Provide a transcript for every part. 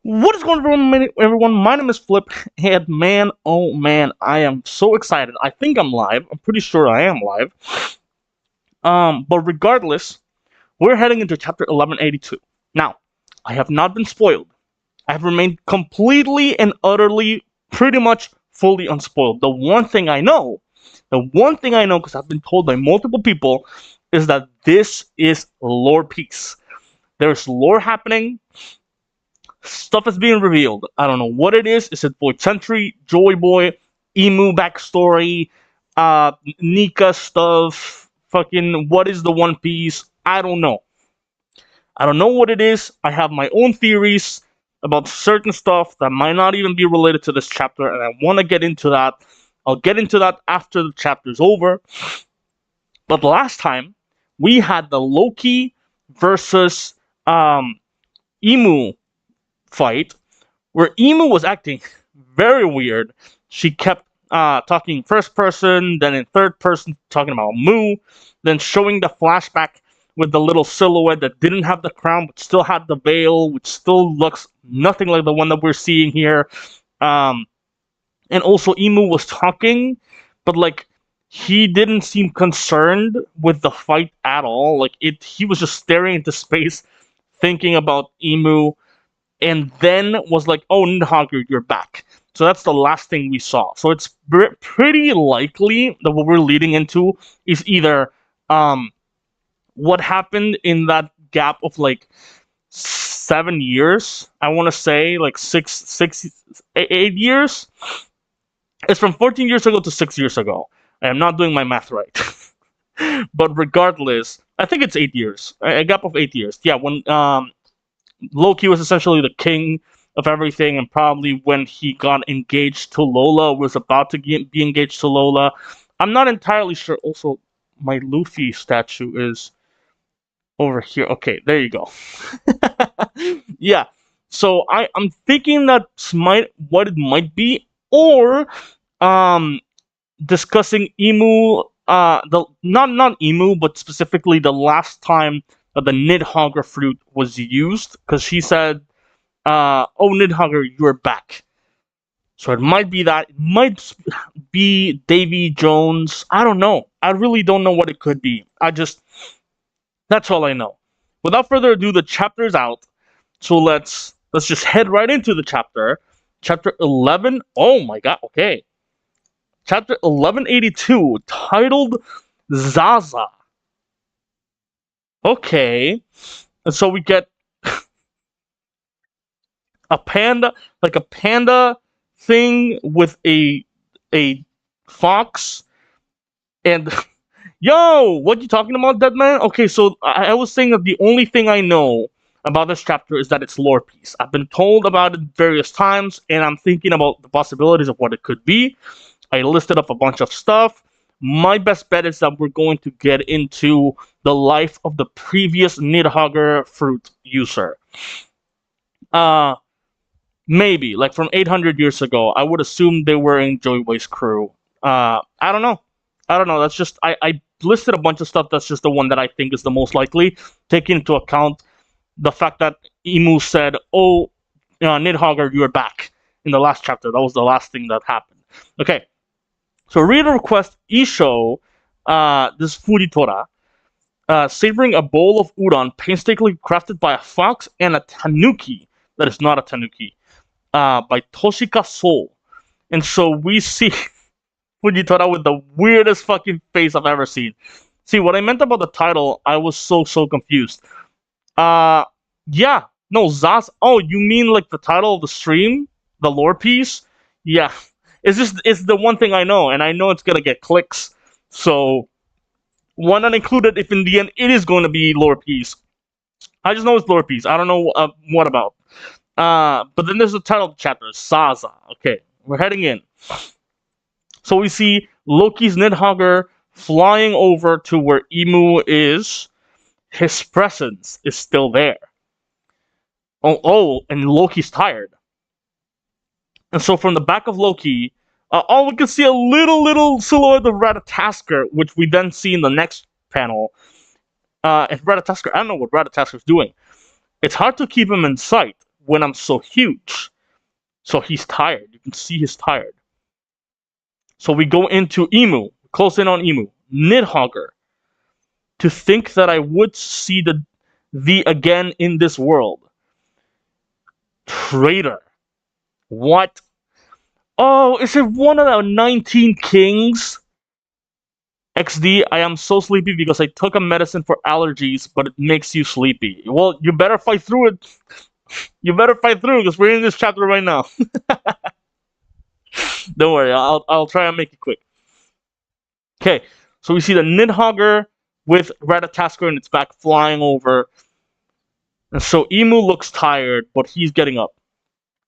What is going on, everyone? My name is Flip, and man, oh man, I am so excited. I think I'm live. I'm pretty sure I am live. But regardless, we're heading into chapter 1182. Now, I have not been spoiled. I have remained completely and utterly, pretty much fully unspoiled. The one thing I know, because I've been told by multiple people, is that this is lore piece. There's lore happening. Stuff is being revealed. I don't know what it is. Is it Boy Sentry, Joy Boy, Emu backstory, Nika stuff? Fucking what is the One Piece? I don't know. I don't know what it is. I have my own theories about certain stuff that might not even be related to this chapter, and I want to get into that. I'll get into that after the chapter's over. But last time we had the Loki versus Emu fight where Emu was acting very weird. She kept talking first person, then in third person talking about Mu, then showing the flashback with the little silhouette that didn't have the crown but still had the veil, which still looks nothing like the one that we're seeing here. And also Emu was talking, but like he didn't seem concerned with the fight at all. He was just staring into space, thinking about Emu, and then was like, "Oh, Nidhogger, you're back." So that's the last thing we saw. So it's pretty likely that what we're leading into is either what happened in that gap of like 7 years. I want to say like 8 years. It's from 14 years ago to 6 years ago. I am not doing my math right. But regardless, I think it's 8 years. A gap of 8 years. Yeah, when Loki was essentially the king of everything, and probably when he got engaged to Lola, was about to be engaged to Lola. I'm not entirely sure. Also, my Luffy statue is over here. Okay, there you go. Yeah. So I'm thinking that's what it might be, or um discussing Emu, the not Emu, but specifically the last time that the Nidhogger fruit was used, because she said, "Oh, Nidhogger, you're back." So it might be that. It might be Davy Jones. I don't know. I really don't know what it could be. That's all I know. Without further ado, the chapter's out. So let's just head right into the chapter. Chapter 11. Oh my god. Okay. Chapter 1182, titled Zaza. Okay. And so we get a panda, like a panda thing with a fox, and yo, what you talking about, dead man? Okay, so I was saying that the only thing I know about this chapter is that it's lore piece. I've been told about it various times, and I'm thinking about the possibilities of what it could be. I listed up a bunch of stuff. My best bet is that we're going to get into the life of the previous Nidhogger fruit user. Maybe, like from 800 years ago. I would assume they were in Joy Boy's crew. I don't know. That's just, I listed a bunch of stuff. That's just the one that I think is the most likely, taking into account the fact that Emu said, "Oh, Nidhogger, you're back," in the last chapter. That was the last thing that happened. Okay. So reader request Isho, this Fujitora, savoring a bowl of udon painstakingly crafted by a fox and a tanuki that is not a tanuki, by Toshika Soul. And so we see Fujitora with the weirdest fucking face I've ever seen. See, what I meant about the title, I was so confused. Yeah, no, Zaz. Oh, you mean like the title of the stream? The lore piece? Yeah. It's the one thing I know, and I know it's gonna get clicks. So why not include it if in the end it is going to be lore piece? I just know it's lore piece. I don't know what about. But then there's the title of the chapter, Zaza. Okay, we're heading in. So we see Loki's Nidhogger flying over to where Emu is. His presence is still there. Oh, and Loki's tired. And so from the back of Loki, we can see a little silhouette of Ratatasker, which we then see in the next panel. And Ratatasker, I don't know what Ratatasker is doing. It's hard to keep him in sight. when I'm so huge. So he's tired. You can see he's tired. So we go into Emu, close in on Emu. Nidhogger. To think that I would see thee again in this world. Traitor. What? Oh, is it one of the 19 kings? XD, I am so sleepy because I took a medicine for allergies, but it makes you sleepy. Well, you better fight through it. You better fight through because we're in this chapter right now. Don't worry, I'll try and make it quick. Okay, so we see the Nidhogger with Ratatasker in its back flying over. And so Emu looks tired, but he's getting up.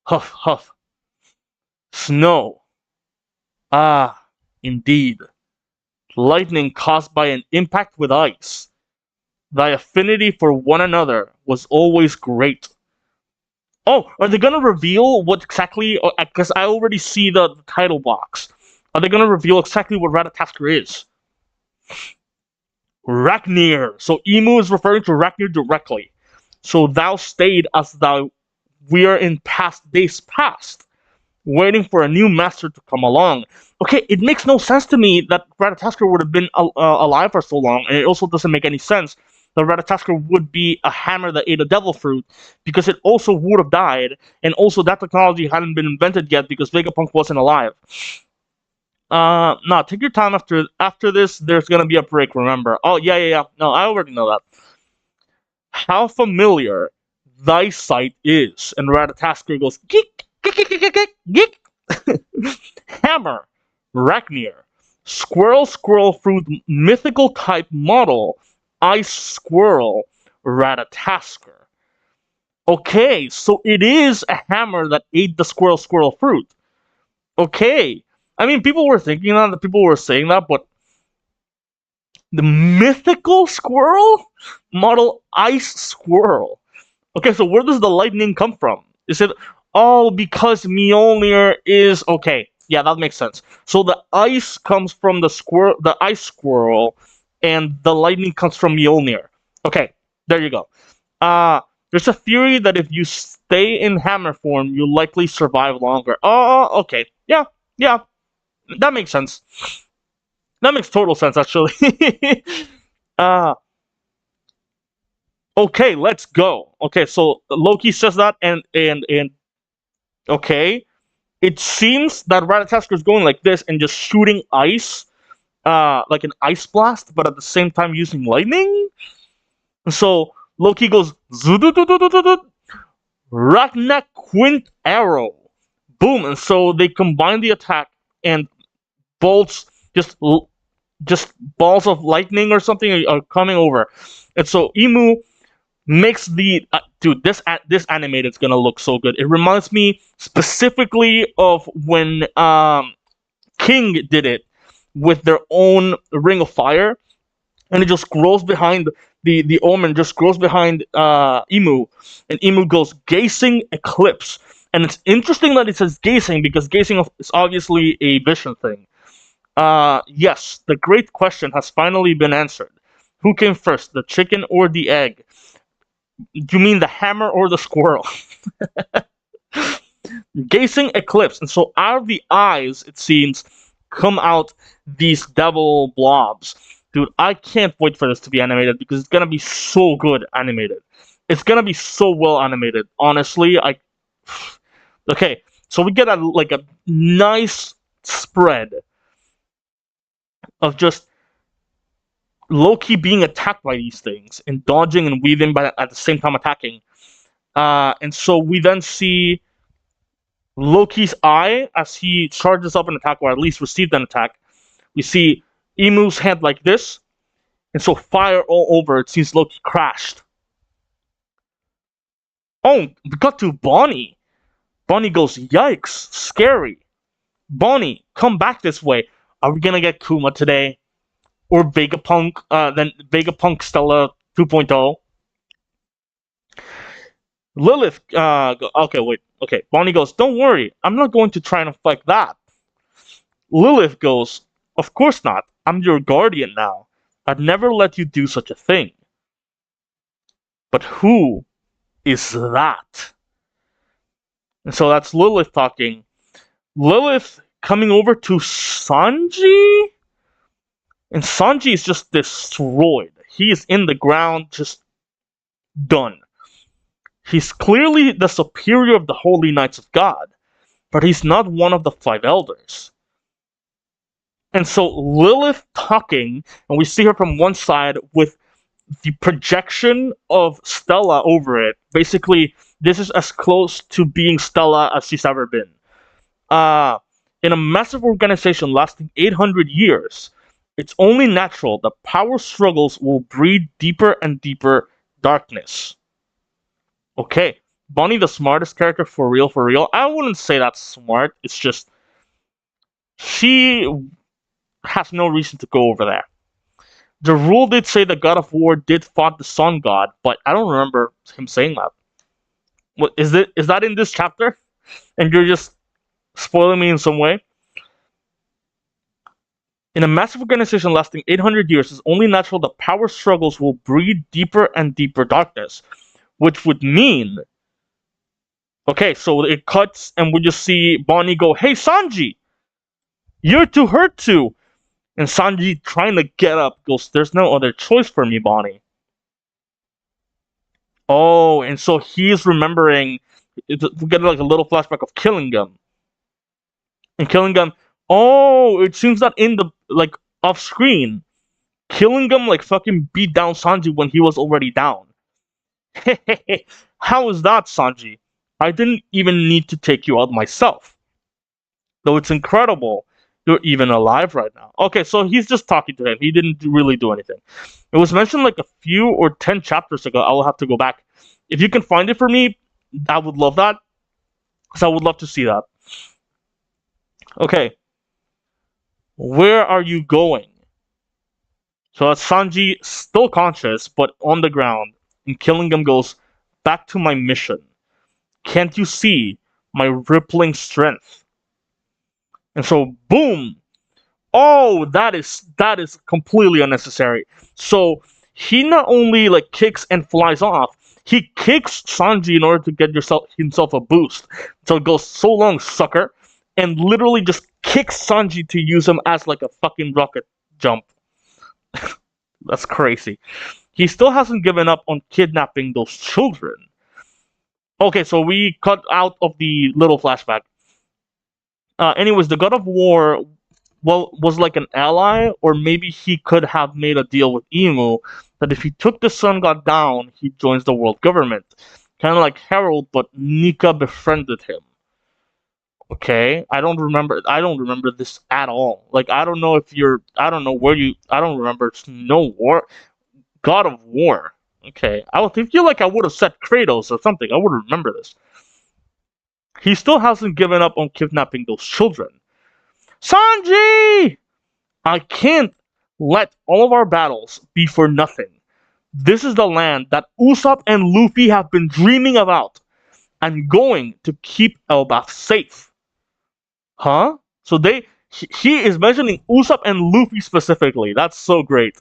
Huff, huff. Snow. Ah, indeed. Lightning caused by an impact with ice. Thy affinity for one another was always great. Oh, are they gonna reveal what exactly? Because I already see the title box. Are they gonna reveal exactly what Ratatasker is? Raknir. So Emu is referring to Raknir directly. So thou stayed as thou we're in past days past, waiting for a new master to come along. Okay, it makes no sense to me that Ratatasker would have been alive for so long, and it also doesn't make any sense that Ratatasker would be a hammer that ate a devil fruit, because it also would have died, and also that technology hadn't been invented yet because Vegapunk wasn't alive. No, take your time after this. There's gonna be a break. Remember? Oh yeah. No, I already know that. How familiar thy sight is, and Ratatasker goes geek, geek, geek, geek, geek, geek. Hammer, Raknir, squirrel fruit, mythical type model, ice squirrel, Ratatasker. Okay, so it is a hammer that ate the squirrel fruit. Okay, I mean, people were thinking that, people were saying that, but the mythical squirrel model ice squirrel. Okay, so where does the lightning come from? Is it because Mjolnir is okay? Yeah, that makes sense. So the ice comes from the ice squirrel, and the lightning comes from Mjolnir. Okay, there you go. There's a theory that if you stay in hammer form, you'll likely survive longer. Oh, okay. Yeah, that makes sense. That makes total sense, actually. Okay, let's go. Okay, so Loki says that, and okay, it seems that Ratatasker is going like this and just shooting ice, like an ice blast, but at the same time using lightning. And so Loki goes Ragnar Quint Arrow, boom, and so they combine the attack, and bolts just balls of lightning or something are coming over, and so Emu makes the dude. This animated is gonna look so good. It reminds me specifically of when King did it with their own Ring of Fire, and it just grows behind the Omen, just grows behind Emu, and Emu goes gazing eclipse. And it's interesting that it says gazing because gazing is obviously a vision thing. Yes, the great question has finally been answered. Who came first, the chicken or the egg? You mean the hammer or the squirrel? Gazing eclipse. And so out of the eyes, it seems, come out these devil blobs. Dude, I can't wait for this to be animated because it's gonna be so good animated. It's gonna be so well animated. Honestly, okay, so we get a nice spread of just Loki being attacked by these things and dodging and weaving, but at the same time attacking. And so we then see Loki's eye as he charges up an attack, or at least received an attack. We see Emu's head like this, and so fire all over. It seems Loki crashed. Oh, we got to Bonnie. Bonnie goes, yikes, scary. Bonnie, come back this way. Are we gonna get Kuma today? Or Vegapunk, then Vegapunk Stella 2.0. Lilith, okay. Bonnie goes, don't worry, I'm not going to try and fight that. Lilith goes, of course not. I'm your guardian now. I'd never let you do such a thing. But who is that? And so that's Lilith talking. Lilith coming over to Sanji, and Sanji is just destroyed. He is in the ground, just done. He's clearly the superior of the Holy Knights of God, but he's not one of the five elders. And so Lilith talking, and we see her from one side with the projection of Stella over it. Basically, this is as close to being Stella as she's ever been. In a massive organization lasting 800 years, it's only natural that power struggles will breed deeper and deeper darkness. Okay, Bonnie, the smartest character for real, for real. I wouldn't say that's smart. It's just she has no reason to go over there. The rule did say the God of War did fought the Sun God, but I don't remember him saying that. What is it? Is that in this chapter? And you're just spoiling me in some way? In a massive organization lasting 800 years, it's only natural that power struggles will breed deeper and deeper darkness, which would mean, okay, so it cuts and we just see Bonnie go, "Hey Sanji, you're too hurt too." And Sanji, trying to get up, goes, "There's no other choice for me, Bonnie." Oh, and so he's remembering. We get like a little flashback of killing him. And killing him. Oh, it seems that in the like off screen, killing him like fucking beat down Sanji when he was already down. How is that, Sanji? I didn't even need to take you out myself. Though it's incredible you're even alive right now. Okay, so he's just talking to him. He didn't really do anything. It was mentioned like a few or 10 chapters ago. I will have to go back. If you can find it for me, I would love that. Because I would love to see that. Okay. Where are you going? So that's Sanji still conscious, but on the ground. And Killingham goes, "Back to my mission. Can't you see my rippling strength?" And so, boom! Oh, that is completely unnecessary. So he not only like kicks and flies off, he kicks Sanji in order to get himself a boost. So it goes, "So long, sucker," and literally just kicks Sanji to use him as like a fucking rocket jump. That's crazy. He still hasn't given up on kidnapping those children. Okay, so we cut out of the little flashback. Anyways, the God of War, well, was like an ally, or maybe he could have made a deal with Emu that if he took the Sun God down, he joins the world government. Kind of like Harold, but Nika befriended him. Okay, I don't remember this at all. Like, I don't know if you're, I don't know where you, I don't remember. It's no war, God of War. Okay, I would feel like I would have said Kratos or something. I would remember this. He still hasn't given up on kidnapping those children. Sanji! I can't let all of our battles be for nothing. This is the land that Usopp and Luffy have been dreaming about. I'm going to keep Elbaf safe. Huh? So he is mentioning Usopp and Luffy specifically. That's so great.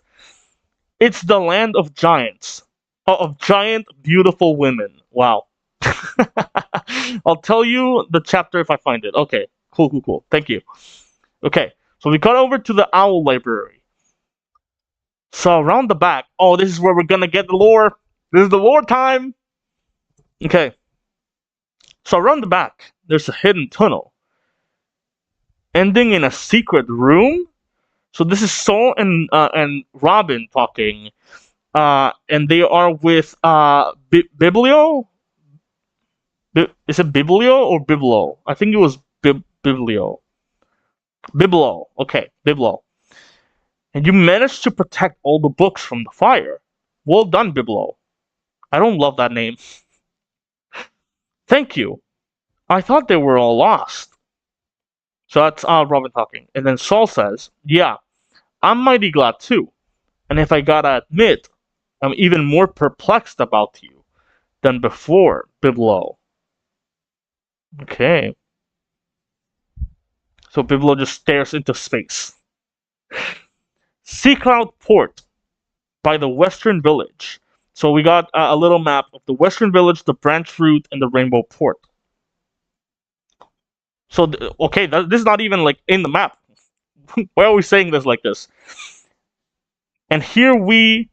It's the land of giants. Of giant, beautiful women. Wow. I'll tell you the chapter if I find it. Okay. Cool. Thank you. Okay. So we got over to the Owl Library. So around the back. Oh, this is where we're gonna get the lore. This is the lore time. Okay. So around the back, there's a hidden tunnel. Ending in a secret room. So this is Saul and Robin talking. And they are with Biblio. Is it Biblio or Biblo? I think it was Biblio. Biblo. Okay, Biblo. And you managed to protect all the books from the fire. Well done, Biblo. I don't love that name. Thank you. I thought they were all lost. So that's Robin talking. And then Saul says, "Yeah, I'm mighty glad too. And if I gotta admit, I'm even more perplexed about you than before, Biblo." Okay. So Biblo just stares into space. Sea Cloud Port by the Western Village. So we got a little map of the Western Village, the Branch Route, and the Rainbow Port. So okay, this is not even like in the map. Why are we saying this like this? And here we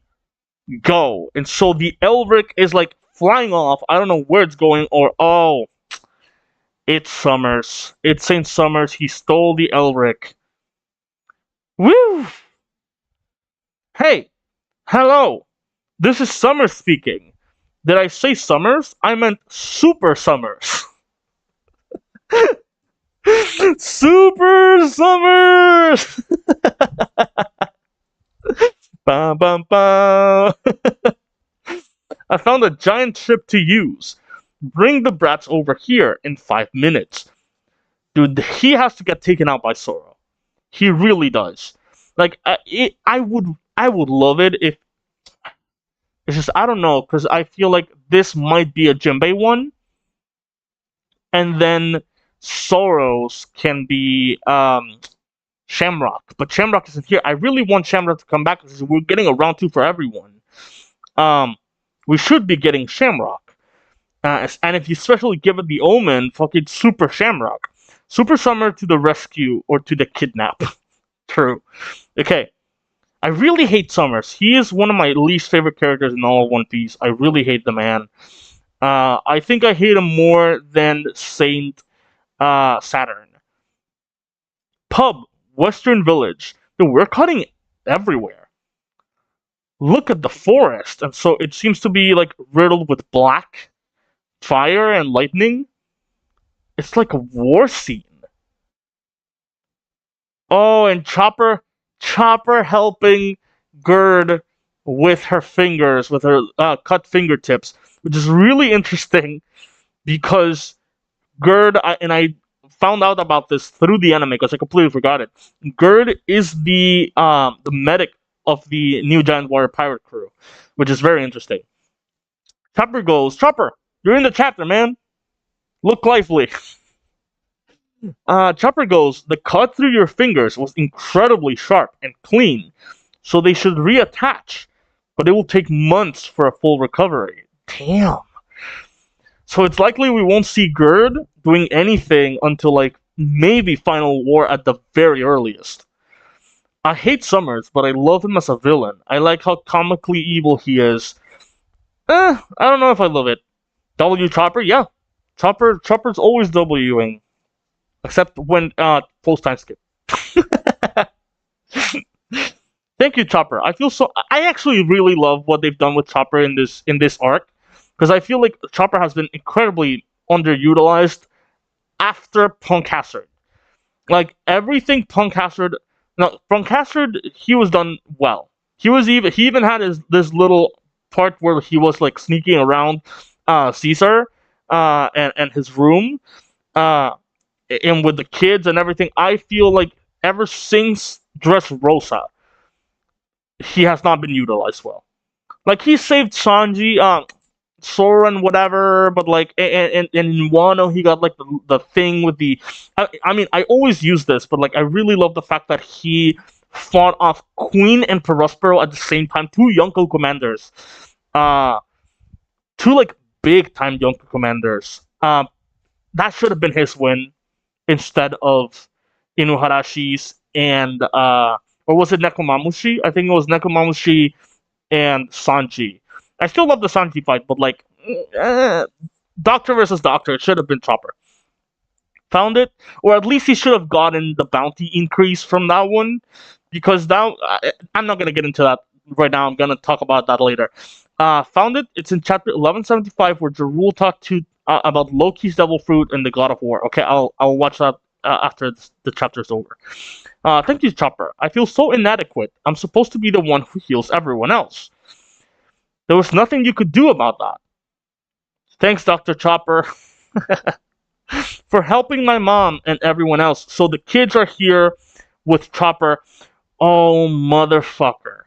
go. And so the Elric is like flying off. I don't know where it's going, or oh, it's Summers. It's Saint Summers. He stole the Elric. Woo! Hey, hello. This is Summers speaking. Did I say Summers? I meant Super Summers. Super Summers! Bum, bum, bum. I found a giant ship to use. Bring the brats over here in 5 minutes. Dude, he has to get taken out by Sora. He really does. Like, I would love it if it's just I don't know because I feel like this might be a Jinbei one, and then Soros can be Shamrock, but Shamrock isn't here. I really want Shamrock to come back because we're getting a round two for everyone. Um, we should be getting Shamrock, and if you especially give it the Omen, fucking Super Shamrock, Super Summer to the rescue or to the kidnap. True. Okay. I really hate Summers. He is one of my least favorite characters in all of One Piece. I really hate the man. I think I hate him more than Saint Saturn. Pub, Western Village. Dude, we're cutting everywhere. Look at the forest. And so it seems to be like riddled with black fire and lightning. It's like a war scene. Oh, and Chopper helping Gerd with her fingers, with her cut fingertips, which is really interesting because I found out about this through the anime because I completely forgot it. Gerd is the medic of the New Giant Warrior pirate crew, which is very interesting. Chopper goes, Chopper, you're in the chapter, man. Look lively. Chopper goes, the cut through your fingers was incredibly sharp and clean, so they should reattach, but it will take months for a full recovery. Damn. So it's likely we won't see Gerd doing anything until like maybe Final War at the very earliest. I hate Summers, but I love him as a villain. I like how comically evil he is. I don't know if I love it. W Chopper, yeah. Chopper's always Wing. Except when post time skip. Thank you, Chopper. I actually really love what they've done with Chopper in this arc. Because I feel like Chopper has been incredibly underutilized after Punk Hazard. Like everything Punk Hazard, no, Punk Hazard, he was done well. He even had this little part where he was like sneaking around Caesar and his room and with the kids and everything. I feel like ever since Dressrosa, he has not been utilized well. Like he saved Sanji, Soren, whatever, but like, and in Wano, he got like the thing with the. I mean, I always use this, but like, I really love the fact that he fought off Queen and Perospero at the same time, two Yonko commanders, two like big time Yonko commanders. That should have been his win instead of Inuharashi's and or was it Nekomamushi? I think it was Nekomamushi and Sanji. I still love the Sanji fight, but like, Doctor versus Doctor, it should have been Chopper. Found it, or at least he should have gotten the bounty increase from that one, because now I'm not gonna get into that right now. I'm gonna talk about that later. Found it. It's in chapter 1175 where Jarul talked to about Loki's Devil Fruit and the God of War. Okay, I'll watch that after the chapter's over. Thank you, Chopper. I feel so inadequate. I'm supposed to be the one who heals everyone else. There was nothing you could do about that. Thanks, Dr. Chopper, for helping my mom and everyone else. So the kids are here with Chopper. Oh, motherfucker.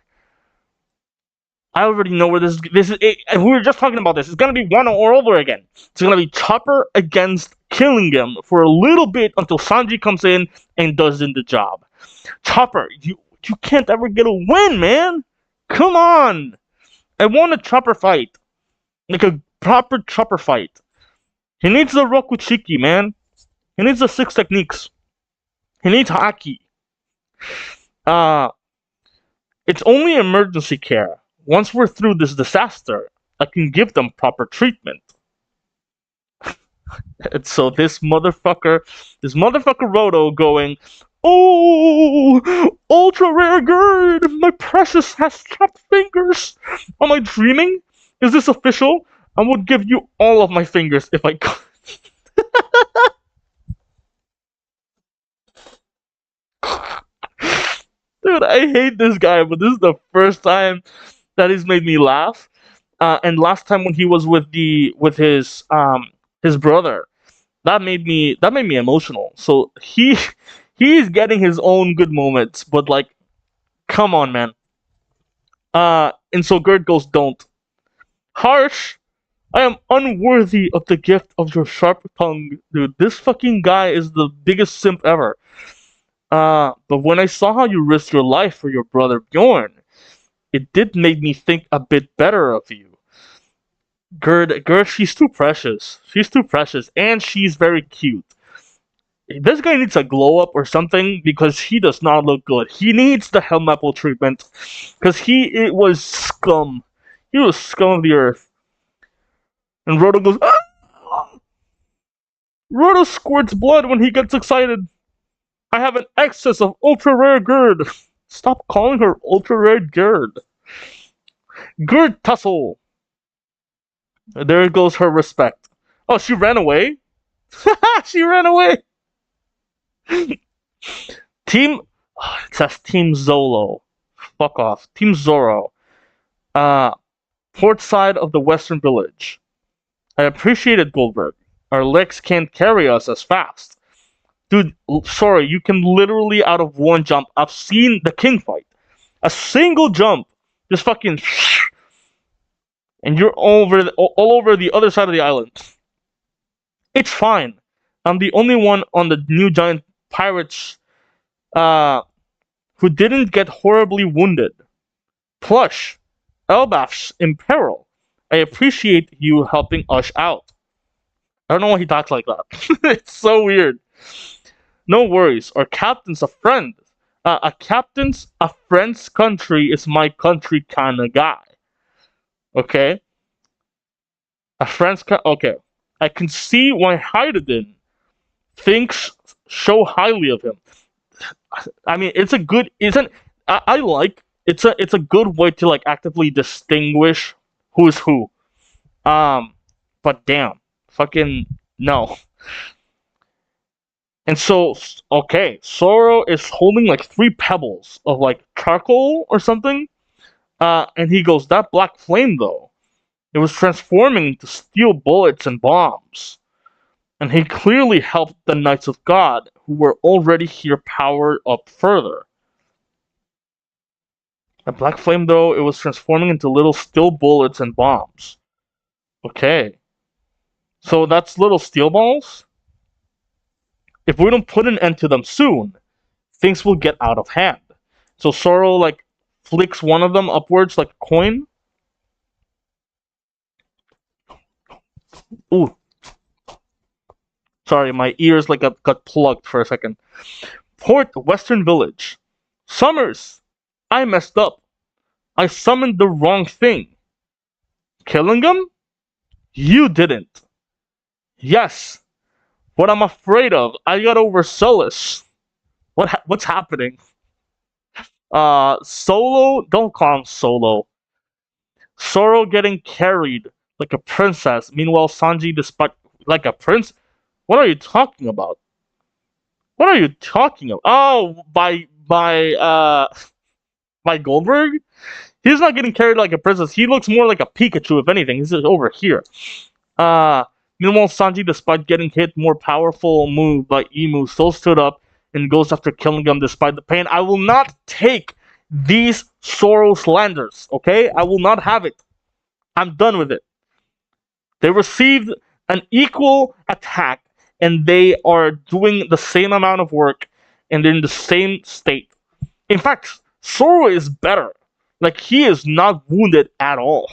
I already know where this is. We were just talking about this. It's going to be one all over again. It's going to be Chopper against Killingham for a little bit until Sanji comes in and does the job. Chopper, you can't ever get a win, man. Come on. I want a Chopper fight. Like a proper Chopper fight. He needs the Rokuchiki, man. He needs the six techniques. He needs hockey. Uh, it's only emergency care. Once we're through this disaster, I can give them proper treatment. And so this motherfucker Roto going, oh, ultra rare gird, my precious has trapped fingers. Am I dreaming? Is this official? I would give you all of my fingers if I could. Dude, I hate this guy, but this is the first time that he's made me laugh. And last time when he was with his brother, that made me emotional. So he's getting his own good moments, but like, come on, man. And so Gerd goes, don't. Harsh. I am unworthy of the gift of your sharp tongue, dude. This fucking guy is the biggest simp ever. But when I saw how you risked your life for your brother Bjorn, it did make me think a bit better of you. Gerd, she's too precious. She's too precious, and she's very cute. This guy needs a glow up or something because he does not look good. He needs the Helmapple treatment because it was scum. He was scum of the earth. And Roto goes, ah! Roto squirts blood when he gets excited. I have an excess of ultra rare Gerd. Stop calling her ultra rare Gerd. Gerd tussle. There goes her respect. Oh, she ran away? She ran away! Team... It says Team Zolo. Fuck off. Team Zoro. Port side of the Western Village. I appreciate it, Goldberg. Our legs can't carry us as fast. Dude, sorry, you can literally out of one jump. I've seen the king fight. A single jump. Just fucking... And you're all over the other side of the island. It's fine. I'm the only one on the new giant pirates who didn't get horribly wounded. Plush, Elbaf's in peril. I appreciate you helping us out. I don't know why he talks like that. It's so weird. No worries. Our captain's a friend. A captain's a friend's country is my country kind of guy. Okay? Okay. I can see why Hyden thinks so highly of him. I mean, it's a good, isn't, I like, it's a good way to like actively distinguish who is who. But damn, fucking no. And so, okay, Soro is holding like 3 pebbles of like charcoal or something. And he goes, that black flame though, it was transforming into steel bullets and bombs. And he clearly helped the Knights of God, who were already here, powered up further. The black flame though, it was transforming into little steel bullets and bombs. Okay. So that's little steel balls? If we don't put an end to them soon, things will get out of hand. So Soro like flicks one of them upwards like a coin. Ooh. Sorry, my ears like got plugged for a second. Port Western Village. Summers! I messed up. I summoned the wrong thing. Killing him? You didn't. Yes. What I'm afraid of, I got overzealous. What's happening? Solo? Don't call him Solo. Soro getting carried like a princess. Meanwhile, Sanji, despite like a prince. What are you talking about? What are you talking about? Oh, by Goldberg? He's not getting carried like a princess. He looks more like a Pikachu, if anything. He's just over here. Meanwhile, Sanji, despite getting hit, more powerful move by Emu, still stood up and goes after killing him despite the pain. I will not take these Zoro slanders, okay? I will not have it. I'm done with it. They received an equal attack, and they are doing the same amount of work, and they're in the same state. In fact, Zoro is better. Like, he is not wounded at all.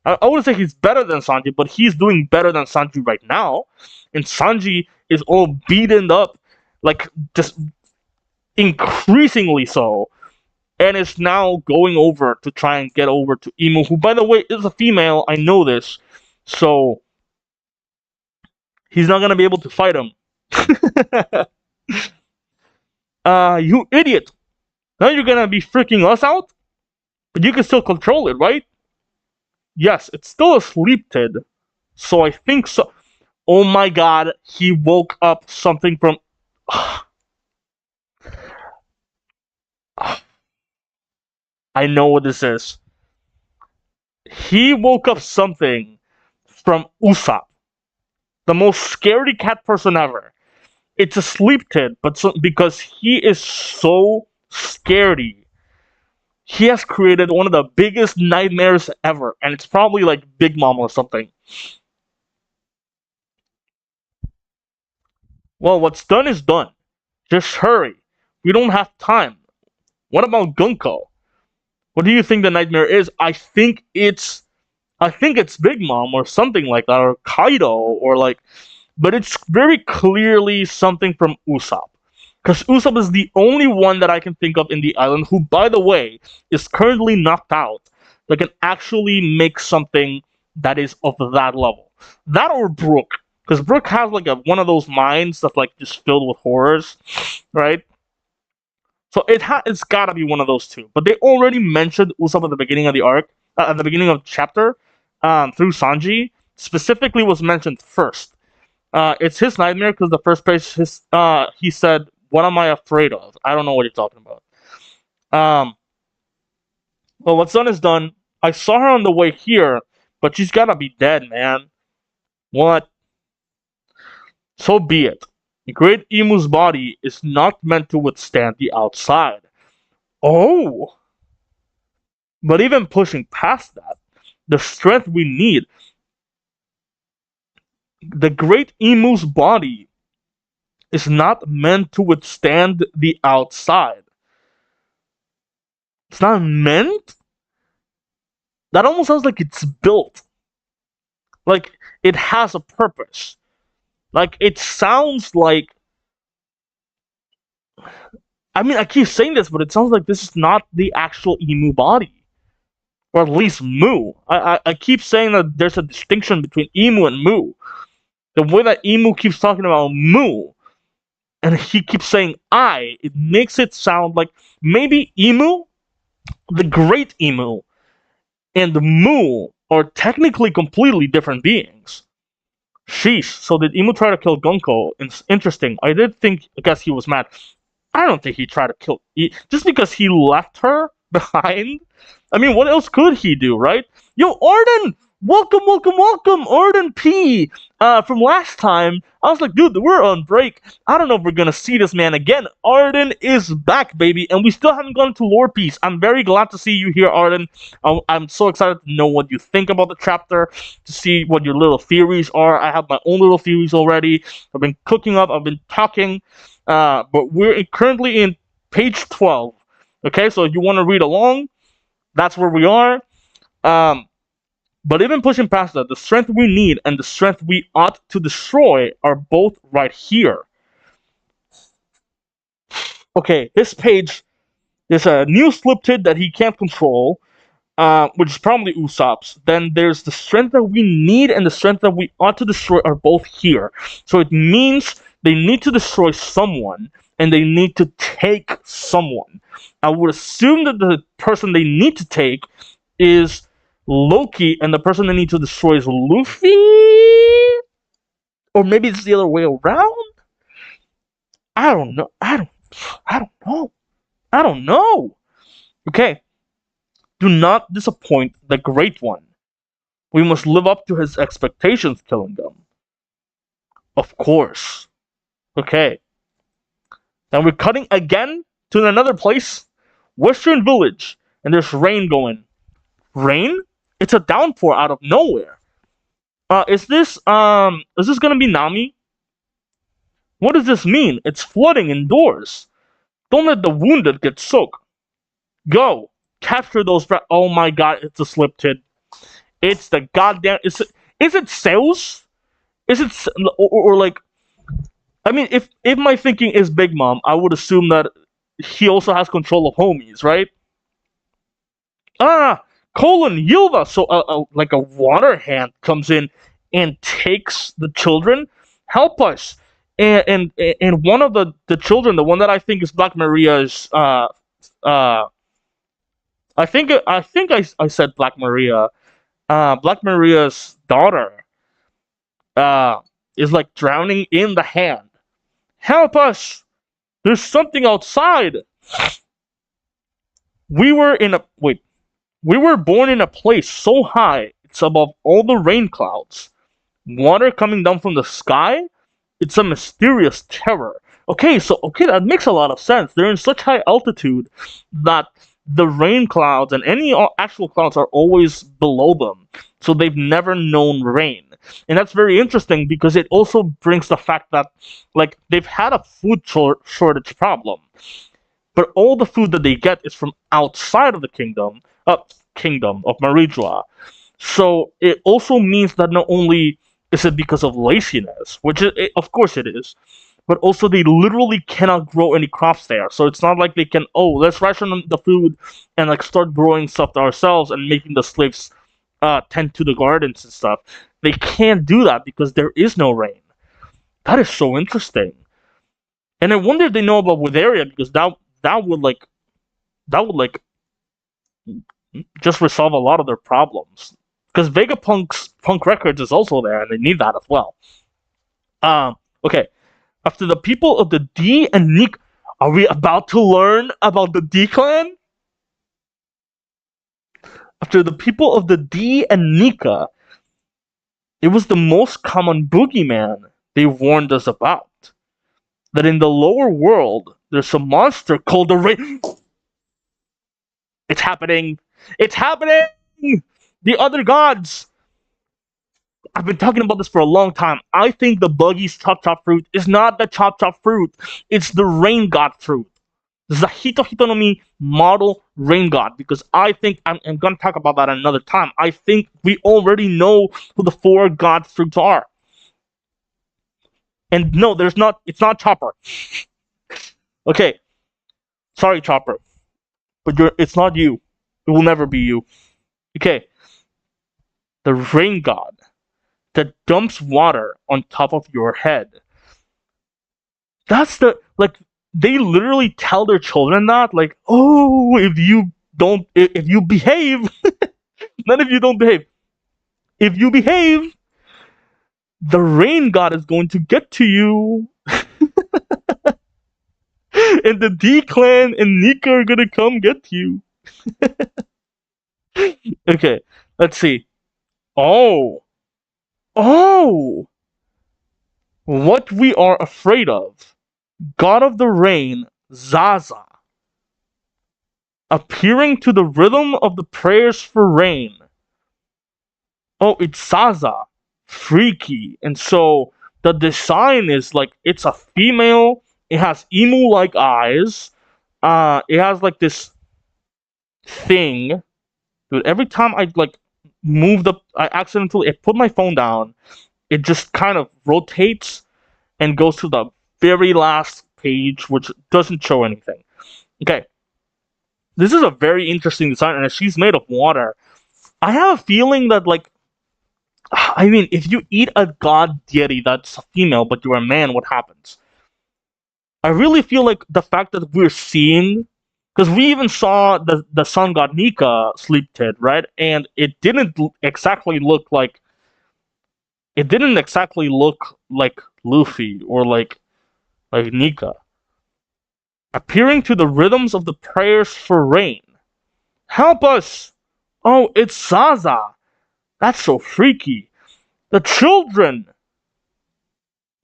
I wouldn't say he's better than Sanji, but he's doing better than Sanji right now. And Sanji is all beaten up, like just increasingly so, and is now going over to try and get over to Emu, who, by the way, is a female. I know this, so he's not gonna be able to fight him. You idiot! Now you're gonna be freaking us out, but you can still control it, right? Yes, it's still a sleep tid, so I think so. Oh my god, he woke up something from. I know what this is. He woke up something from Usopp, the most scaredy cat person ever. It's a sleep tid, but because he is so scaredy, he has created one of the biggest nightmares ever, and it's probably like Big Mom or something. Well, what's done is done. Just hurry. We don't have time. What about Gunko? What do you think the nightmare is? I think it's Big Mom or something like that, or Kaido, or like, but it's very clearly something from Usopp. Because Usopp is the only one that I can think of in the island who, by the way, is currently knocked out, that can actually make something that is of that level. That or Brook. Because Brook has like one of those minds that's like just filled with horrors, right? So it's gotta be one of those two. But they already mentioned Usopp at the beginning of the arc, at the beginning of the chapter, through Sanji. Specifically was mentioned first. It's his nightmare because the first place he said, "What am I afraid of?" I don't know what you're talking about. Well, what's done is done. I saw her on the way here, but she's gotta be dead, man. What? So be it. Great Emu's body is not meant to withstand the outside. Oh! But even pushing past that, the strength we need, the Great Emu's body is not meant to withstand the outside. It's not meant? That almost sounds like it's built. Like it has a purpose. Like it sounds like. I mean, I keep saying this, but it sounds like this is not the actual Emu body. Or at least Mu. I keep saying that there's a distinction between Emu and Mu. The way that Emu keeps talking about Mu, and he keeps saying I, it makes it sound like maybe Emu, the Great Emu, and Mu are technically completely different beings. Sheesh. So did Emu try to kill Gunko? It's interesting. I guess he was mad. I don't think he tried to kill just because he left her behind. I mean, what else could he do, right? Yo, Arden! Welcome, welcome, welcome! Arden P! From last time, I was like, dude, we're on break. I don't know if we're gonna see this man again. Arden is back, baby, and we still haven't gone to Lore Piece. I'm very glad to see you here, Arden. I'm so excited to know what you think about the chapter, to see what your little theories are. I have my own little theories already. I've been cooking up, I've been talking, but we're currently in page 12. Okay, so if you want to read along, that's where we are. But even pushing past that, the strength we need and the strength we ought to destroy are both right here. Okay, this page, there's a new slip tid that he can't control, which is probably Usopp's. Then there's the strength that we need and the strength that we ought to destroy are both here. So it means they need to destroy someone, and they need to take someone. I would assume that the person they need to take is Loki, and the person they need to destroy is Luffy? Or maybe it's the other way around? I don't know. I don't know. Okay. Do not disappoint the Great One. We must live up to his expectations, killing them. Of course. Okay. Now we're cutting again to another place. Western Village. And there's rain going. Rain? It's a downpour out of nowhere. Is this gonna be Nami? What does this mean? It's flooding indoors. Don't let the wounded get soaked. Go. Capture those oh my god, it's a slip tid. It's the goddamn is it Zeus? Is it or like I mean, if my thinking is Big Mom, I would assume that he also has control of homies, right? Ah, colon Yilva. So, like a water hand comes in and takes the children. Help us! And one of the children, the one that I think is Black Maria's, uh, I said Black Maria. Black Maria's daughter, uh, is like drowning in the hand. Help us! There's something outside. We were in a wait. We were born in a place so high it's above all the rain clouds. Water coming down from the sky? It's a mysterious terror. Okay, that makes a lot of sense. They're in such high altitude that the rain clouds and any actual clouds are always below them. So they've never known rain. And that's very interesting because it also brings the fact that like they've had a food shortage problem, but all the food that they get is from outside of the kingdom of Marijua. So it also means that not only is it because of laziness, which of course it is, but also they literally cannot grow any crops there. So it's not like they can, oh, let's ration the food and like start growing stuff ourselves and making the slaves tend to the gardens and stuff. They can't do that because there is no rain. That is so interesting. And I wonder if they know about Witheria because that would like just resolve a lot of their problems. Because Vegapunk's Punk Records is also there, and they need that as well. Okay. After the people of the D and Nik, are we about to learn about the D clan? After the people of the D and Nika, it was the most common boogeyman they warned us about. That in the lower world, there's a monster called the Rain. It's happening! It's happening! The other gods! I've been talking about this for a long time. I think the Buggy's Chop Chop fruit is not the Chop Chop fruit. It's the Rain God fruit. Zahito Hitonomi model Rain God. Because I think, I'm going to talk about that another time. I think we already know who the four God fruits are. And no, it's not Chopper. Okay. Sorry, Chopper. But it's not you. It will never be you. Okay. The Rain God that dumps water on top of your head. That's they literally tell their children that, like, oh, if you behave, not if you don't behave. If you behave, the Rain God is going to get to you. And the D clan and Nika are gonna come get you. Okay, let's see. Oh, what we are afraid of. God of the Rain, Zaza. Appearing to the rhythm of the prayers for rain. Oh, it's Zaza. Freaky. And so the design is like, it's a female. It has emu-like eyes. It has like this thing. Dude, every time I like I put my phone down. It just kind of rotates and goes to the very last page, which doesn't show anything. Okay. This is a very interesting design, and she's made of water. I have a feeling that, like, I mean, if you eat a god deity that's a female, but you're a man, what happens? I really feel like the fact that we're seeing, because we even saw the sun god Nika sleep Tid, right? And it didn't exactly look like Luffy or like Nika. Appearing to the rhythms of the prayers for rain. Help us! Oh, it's Zaza! That's so freaky. The children!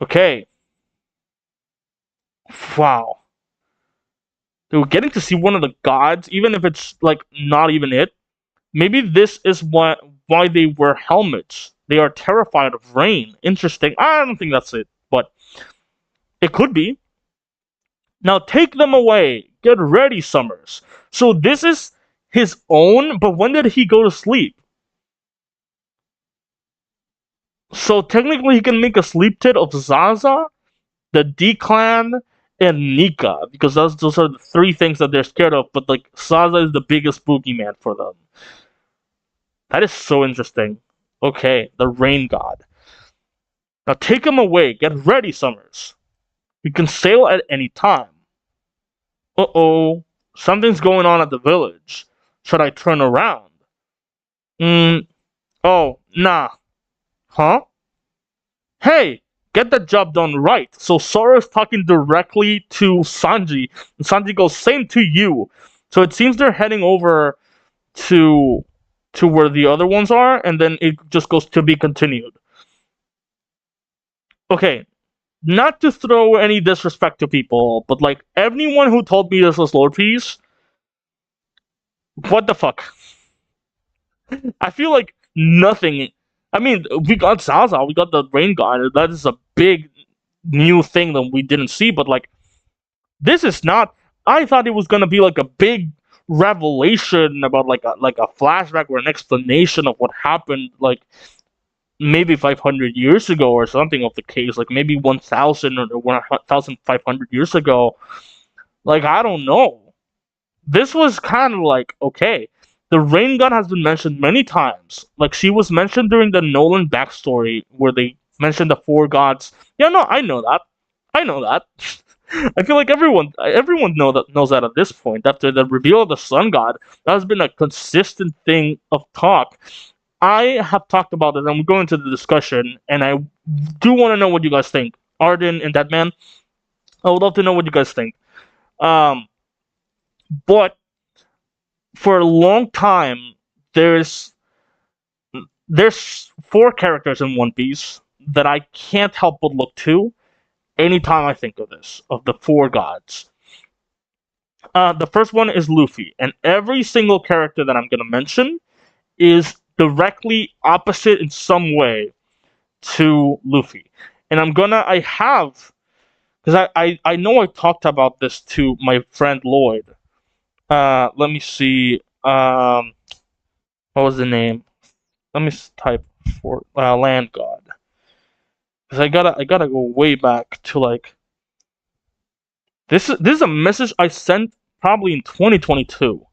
Okay. Wow. They were getting to see one of the gods, even if it's like not even it. Maybe this is why they wear helmets. They are terrified of rain. Interesting. I don't think that's it, but it could be. Now take them away. Get ready, Summers. So this is his own, but when did he go to sleep? So technically he can make a sleep Tid of Zaza. the D Clan, and Nika, because those are the three things that they're scared of. But like Saza is the biggest boogeyman for them. That is so interesting. Okay, the Rain God. Now take him away. Get ready, Summers. We can sail at any time. Uh-oh. Something's going on at the village. Should I turn around? Oh, nah. Huh? Hey, get the job done right. So Sora's talking directly to Sanji, and Sanji goes, same to you. So it seems they're heading over to where the other ones are, and then it just goes to be continued. Okay, not to throw any disrespect to people, but like everyone who told me this was Lord Peace, what the fuck? I feel like nothing. I mean, we got Zaza, we got the Rain God. That is a big new thing that we didn't see, but like this is not. I thought it was gonna be like a big revelation about like a flashback or an explanation of what happened, like maybe 500 years ago or something of the case, like maybe 1,000 or 1,500 years ago. Like I don't know. This was kind of like okay. The Rain God has been mentioned many times. Like she was mentioned during the Nolan backstory where they mentioned the four gods. Yeah, no, I know that. I know that. I feel like everyone knows that at this point. After the reveal of the Sun God, that has been a consistent thing of talk. I have talked about it, and we're going into the discussion, and I do want to know what you guys think. Arden and that man, I would love to know what you guys think. Um, but for a long time, there's four characters in One Piece that I can't help but look to anytime I think of this, of the four gods. The first one is Luffy, and every single character that I'm gonna mention is directly opposite in some way to Luffy. And I have, because I know I talked about this to my friend Lloyd. Let me see. What was the name? Let me type for Land God. Because I gotta go way back to like this is a message I sent probably in 2022.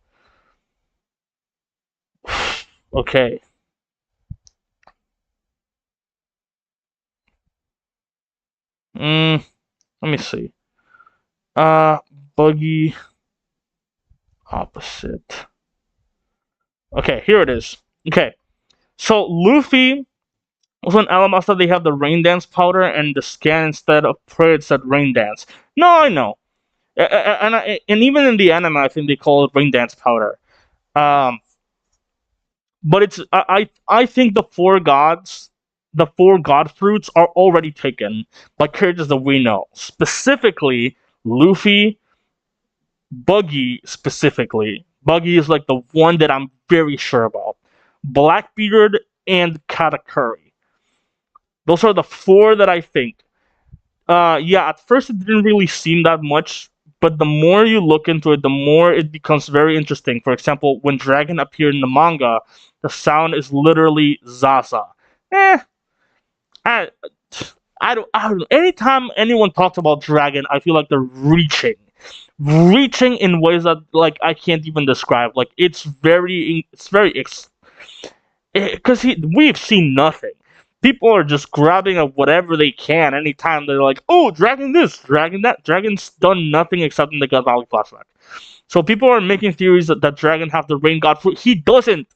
Okay. Let me see. Buggy opposite. Okay, here it is. Okay. So Luffy was on Alamasta, they have the rain dance powder, and the scan instead of prayer it said rain dance. No, I know. And even in the anime, I think they call it rain dance powder. Um, but I think the four god fruits are already taken by characters that we know, specifically Luffy, Buggy specifically. Buggy is like the one that I'm very sure about. Blackbeard and Katakuri. Those are the four that I think. Yeah, at first it didn't really seem that much, but the more you look into it, the more it becomes very interesting. For example, when Dragon appeared in the manga, the sound is literally Zaza. Eh, I, I don't know. Anytime anyone talks about Dragon, I feel like they're reaching in ways that like I can't even describe. Like it's very because we've seen nothing. People are just grabbing at whatever they can anytime they're like, oh, Dragon this, Dragon that. Dragon's done nothing except in the God Valley flashback. So people are making theories that Dragon have the Rain God fruit. He doesn't.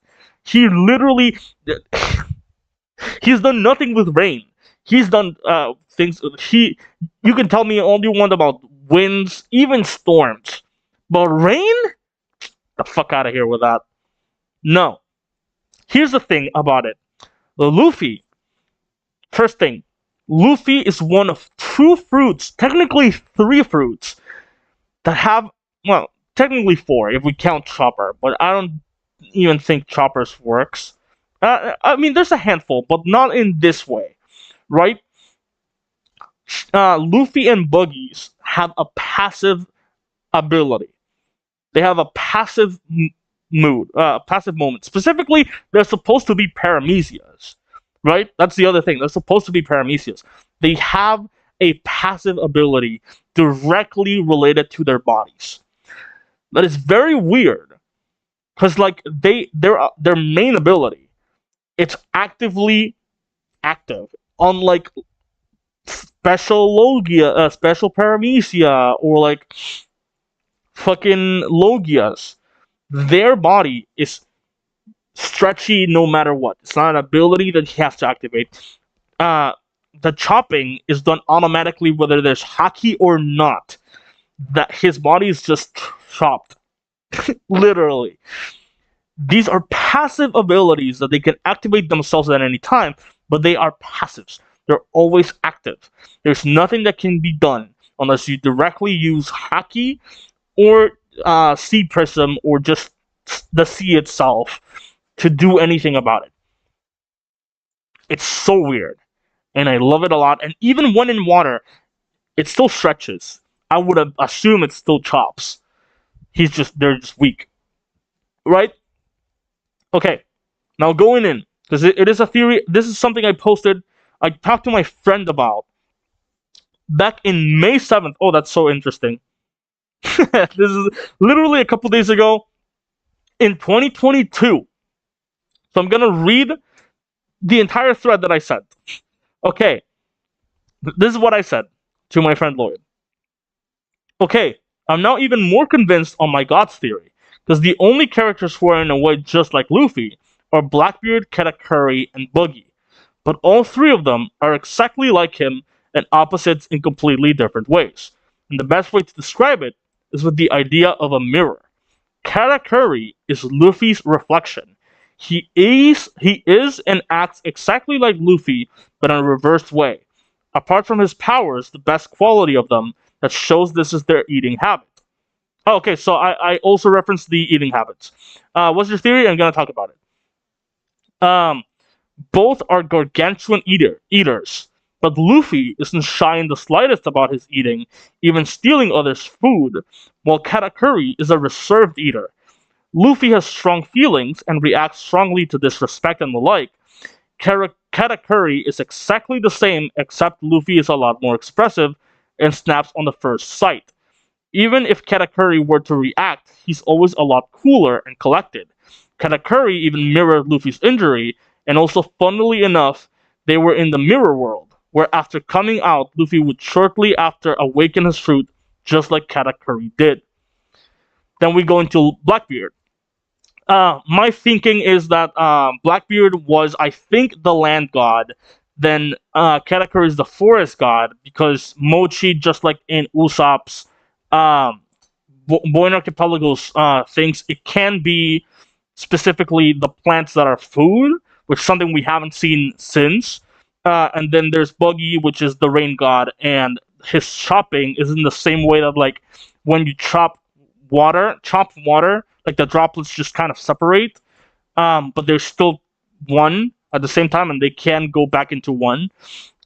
He literally, he's done nothing with rain. He's done things. You can tell me all you want about winds, even storms, but rain? The fuck out of here with that. No. Here's the thing about it. Luffy. First thing, Luffy is one of two fruits, technically three fruits, that have, well, technically four if we count Chopper, but I don't even think Chopper's works. I mean, there's a handful, but not in this way, right? Luffy and Buggies have a passive ability. They have a passive passive moment. Specifically, they're supposed to be paramecias. Right? That's the other thing. They're supposed to be paramecias. They have a passive ability directly related to their bodies. That is very weird, because like their main ability, it's actively active, unlike special paramecia, or like fucking logias. Their body is stretchy no matter what. It's not an ability that he has to activate. Uh, the chopping is done automatically whether there's haki or not. That his body is just chopped, literally. These are passive abilities that they can activate themselves at any time, but they are passives. They're always active. There's nothing that can be done unless you directly use haki or sea prism or just the sea itself to do anything about it. It's so weird, and I love it a lot. And even when in water, it still stretches. I would have assumed it still chops. They're just weak, right? Okay, now going in, because it is a theory. This is something I posted. I talked to my friend about back in May 7th. Oh, that's so interesting. This is literally a couple days ago in 2022. So I'm gonna read the entire thread that I sent. Okay, this is what I said to my friend Lloyd. Okay, I'm now even more convinced on my gods theory, because the only characters who are in a way just like Luffy are Blackbeard, Katakuri, and Buggy. But all three of them are exactly like him and opposites in completely different ways. And the best way to describe it is with the idea of a mirror. Katakuri is Luffy's reflection. He is and acts exactly like Luffy, but in a reversed way. Apart from his powers, the best quality of them that shows this is their eating habit. Oh, okay, so I also referenced the eating habits. What's your theory? I'm gonna talk about it. Both are gargantuan eaters, but Luffy isn't shy in the slightest about his eating, even stealing others' food, while Katakuri is a reserved eater. Luffy has strong feelings and reacts strongly to disrespect and the like. Katakuri is exactly the same, except Luffy is a lot more expressive and snaps on the first sight. Even if Katakuri were to react, he's always a lot cooler and collected. Katakuri even mirrored Luffy's injury, and also, funnily enough, they were in the mirror world, where after coming out, Luffy would shortly after awaken his fruit, just like Katakuri did. Then we go into Blackbeard. My thinking is that Blackbeard was, I think, the land god. Then Katakuri is the forest god, because Mochi, just like in Usopp's Boyne Archipelago's things, it can be specifically the plants that are food, which is something we haven't seen since. And then there's Buggy, which is the rain god, and his chopping is in the same way that, like, when you chop water, like the droplets just kind of separate, but there's still one at the same time, and they can go back into one.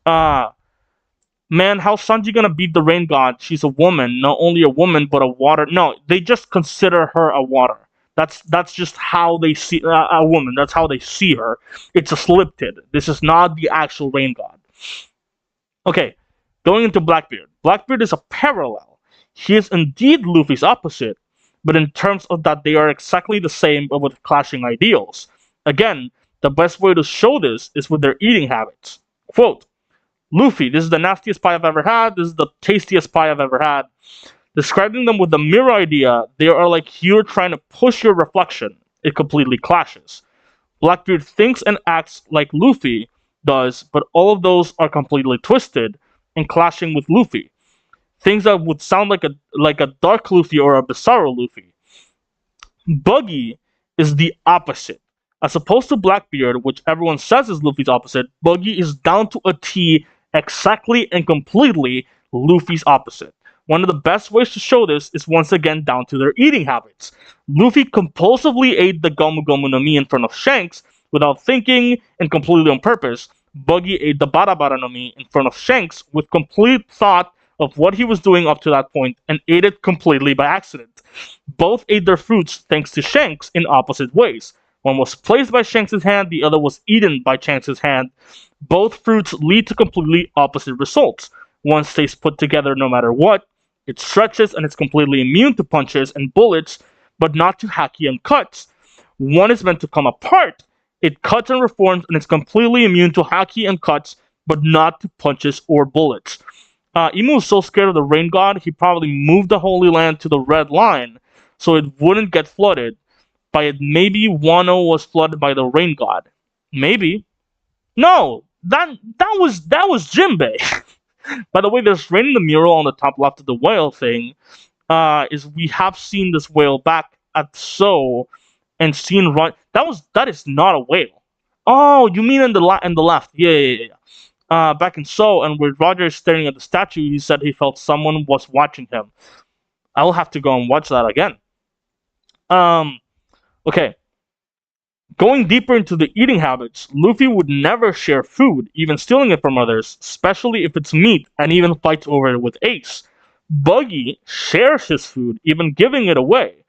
Man, how's Sanji gonna beat the rain god? She's a woman, not only a woman, but a water. No, they just consider her a water. That's just how they see a woman. That's how they see her. It's a sliptid. This is not the actual rain god. Okay, going into Blackbeard. Blackbeard is a parallel. He is indeed Luffy's opposite, but in terms of that they are exactly the same, but with clashing ideals. Again, the best way to show this is with their eating habits. Quote, Luffy, this is the nastiest pie I've ever had. This is the tastiest pie I've ever had. Describing them with the mirror idea, they are like you're trying to push your reflection. It completely clashes. Blackbeard thinks and acts like Luffy does, but all of those are completely twisted and clashing with Luffy. Things that would sound like a Dark Luffy or a Bizarro Luffy. Buggy is the opposite. As opposed to Blackbeard, which everyone says is Luffy's opposite, Buggy is down to a T, exactly and completely Luffy's opposite. One of the best ways to show this is once again down to their eating habits. Luffy compulsively ate the Gomu Gomu no Mi in front of Shanks without thinking and completely on purpose. Buggy ate the Bara Bara no Mi in front of Shanks with complete thought of what he was doing up to that point and ate it completely by accident. Both ate their fruits thanks to Shanks in opposite ways. One was placed by Shanks' hand, the other was eaten by Shanks' hand. Both fruits lead to completely opposite results. One stays put together no matter what. It stretches and it's completely immune to punches and bullets, but not to haki and cuts. One is meant to come apart. It cuts and reforms and it's completely immune to haki and cuts, but not to punches or bullets. Imu was so scared of the rain god, he probably moved the Holy Land to the red line so it wouldn't get flooded. By it, maybe Wano was flooded by the rain god. Maybe. No, that was Jinbei. By the way, there's rain in the mural on the top left of the whale thing. Is we have seen this whale back at So and seen run. That is not a whale. Oh, you mean in the left? Yeah. Back in So, and where Roger is staring at the statue, he said he felt someone was watching him. I'll have to go and watch that again. Okay. Going deeper into the eating habits, Luffy would never share food, even stealing it from others, especially if it's meat, and even fights over it with Ace. Buggy shares his food, even giving it away.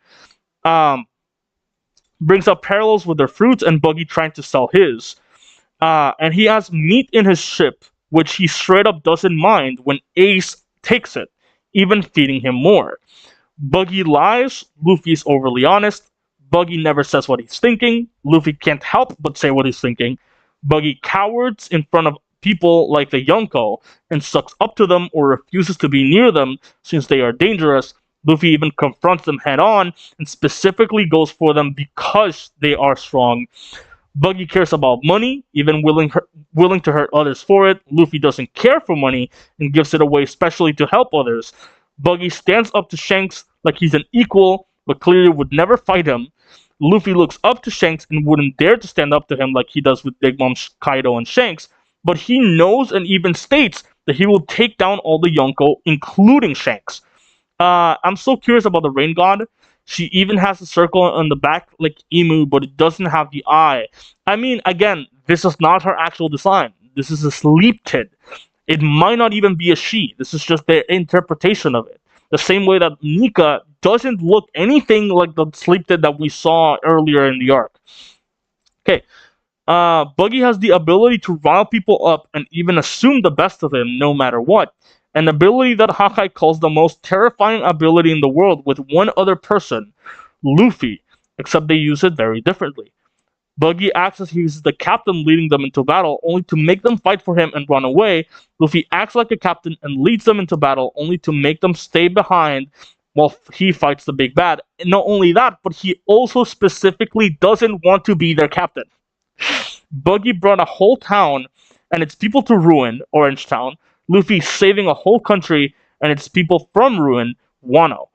Brings up parallels with their fruits and Buggy trying to sell his. And he has meat in his ship, which he straight up doesn't mind when Ace takes it, even feeding him more. Buggy lies, Luffy's overly honest. Buggy never says what he's thinking. Luffy can't help but say what he's thinking. Buggy cowards in front of people like the Yonko and sucks up to them or refuses to be near them since they are dangerous. Luffy even confronts them head on and specifically goes for them because they are strong. Buggy cares about money, even willing to hurt others for it. Luffy doesn't care for money and gives it away especially to help others. Buggy stands up to Shanks like he's an equal, but clearly would never fight him. Luffy looks up to Shanks and wouldn't dare to stand up to him like he does with Big Mom, Kaido, and Shanks, but he knows and even states that he will take down all the Yonko, including Shanks. I'm so curious about the Rain God. She even has a circle on the back like Emu, but it doesn't have the eye. I mean, again, this is not her actual design. This is a sleep kid. It might not even be a she. This is just their interpretation of it. The same way that Nika doesn't look anything like the sleep kid that we saw earlier in the arc. Okay. Buggy has the ability to rile people up and even assume the best of him no matter what. An ability that Hakai calls the most terrifying ability in the world with one other person, Luffy, except they use it very differently. Buggy acts as he's the captain leading them into battle, only to make them fight for him and run away. Luffy acts like a captain and leads them into battle, only to make them stay behind while he fights the big bad. And not only that, but he also specifically doesn't want to be their captain. Buggy brought a whole town and its people to ruin, Orange Town. Luffy saving a whole country and its people from ruin, Wano.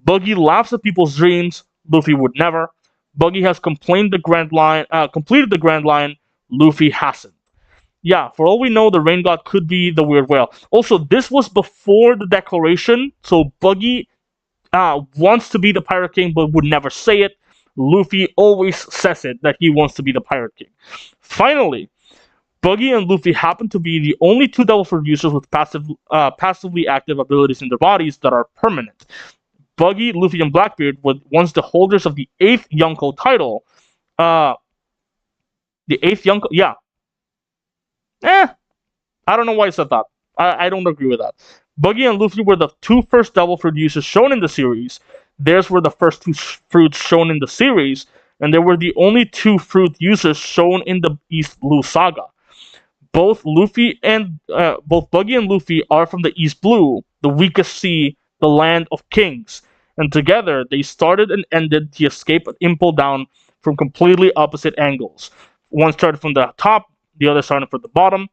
Buggy laughs at people's dreams. Luffy would never. Buggy has completed the Grand Line. Luffy hasn't. Yeah, for all we know, the Rain God could be the Weird Whale. Also, this was before the declaration, so Buggy wants to be the Pirate King but would never say it. Luffy always says it, that he wants to be the Pirate King. Finally, Buggy and Luffy happen to be the only two Devil Fruit users with passively active abilities in their bodies that are permanent. Buggy, Luffy, and Blackbeard were once the holders of the 8th Yonko title. The 8th Yonko, yeah. I don't know why I said that. I don't agree with that. Buggy and Luffy were the two first Devil Fruit users shown in the series. Theirs were the first two fruits shown in the series, and they were the only two fruit users shown in the East Blue Saga. Both Buggy and Luffy are from the East Blue, the weakest sea, the land of kings, and together they started and ended the escape at Impel Down from completely opposite angles. One started from the top, the other started from the bottom.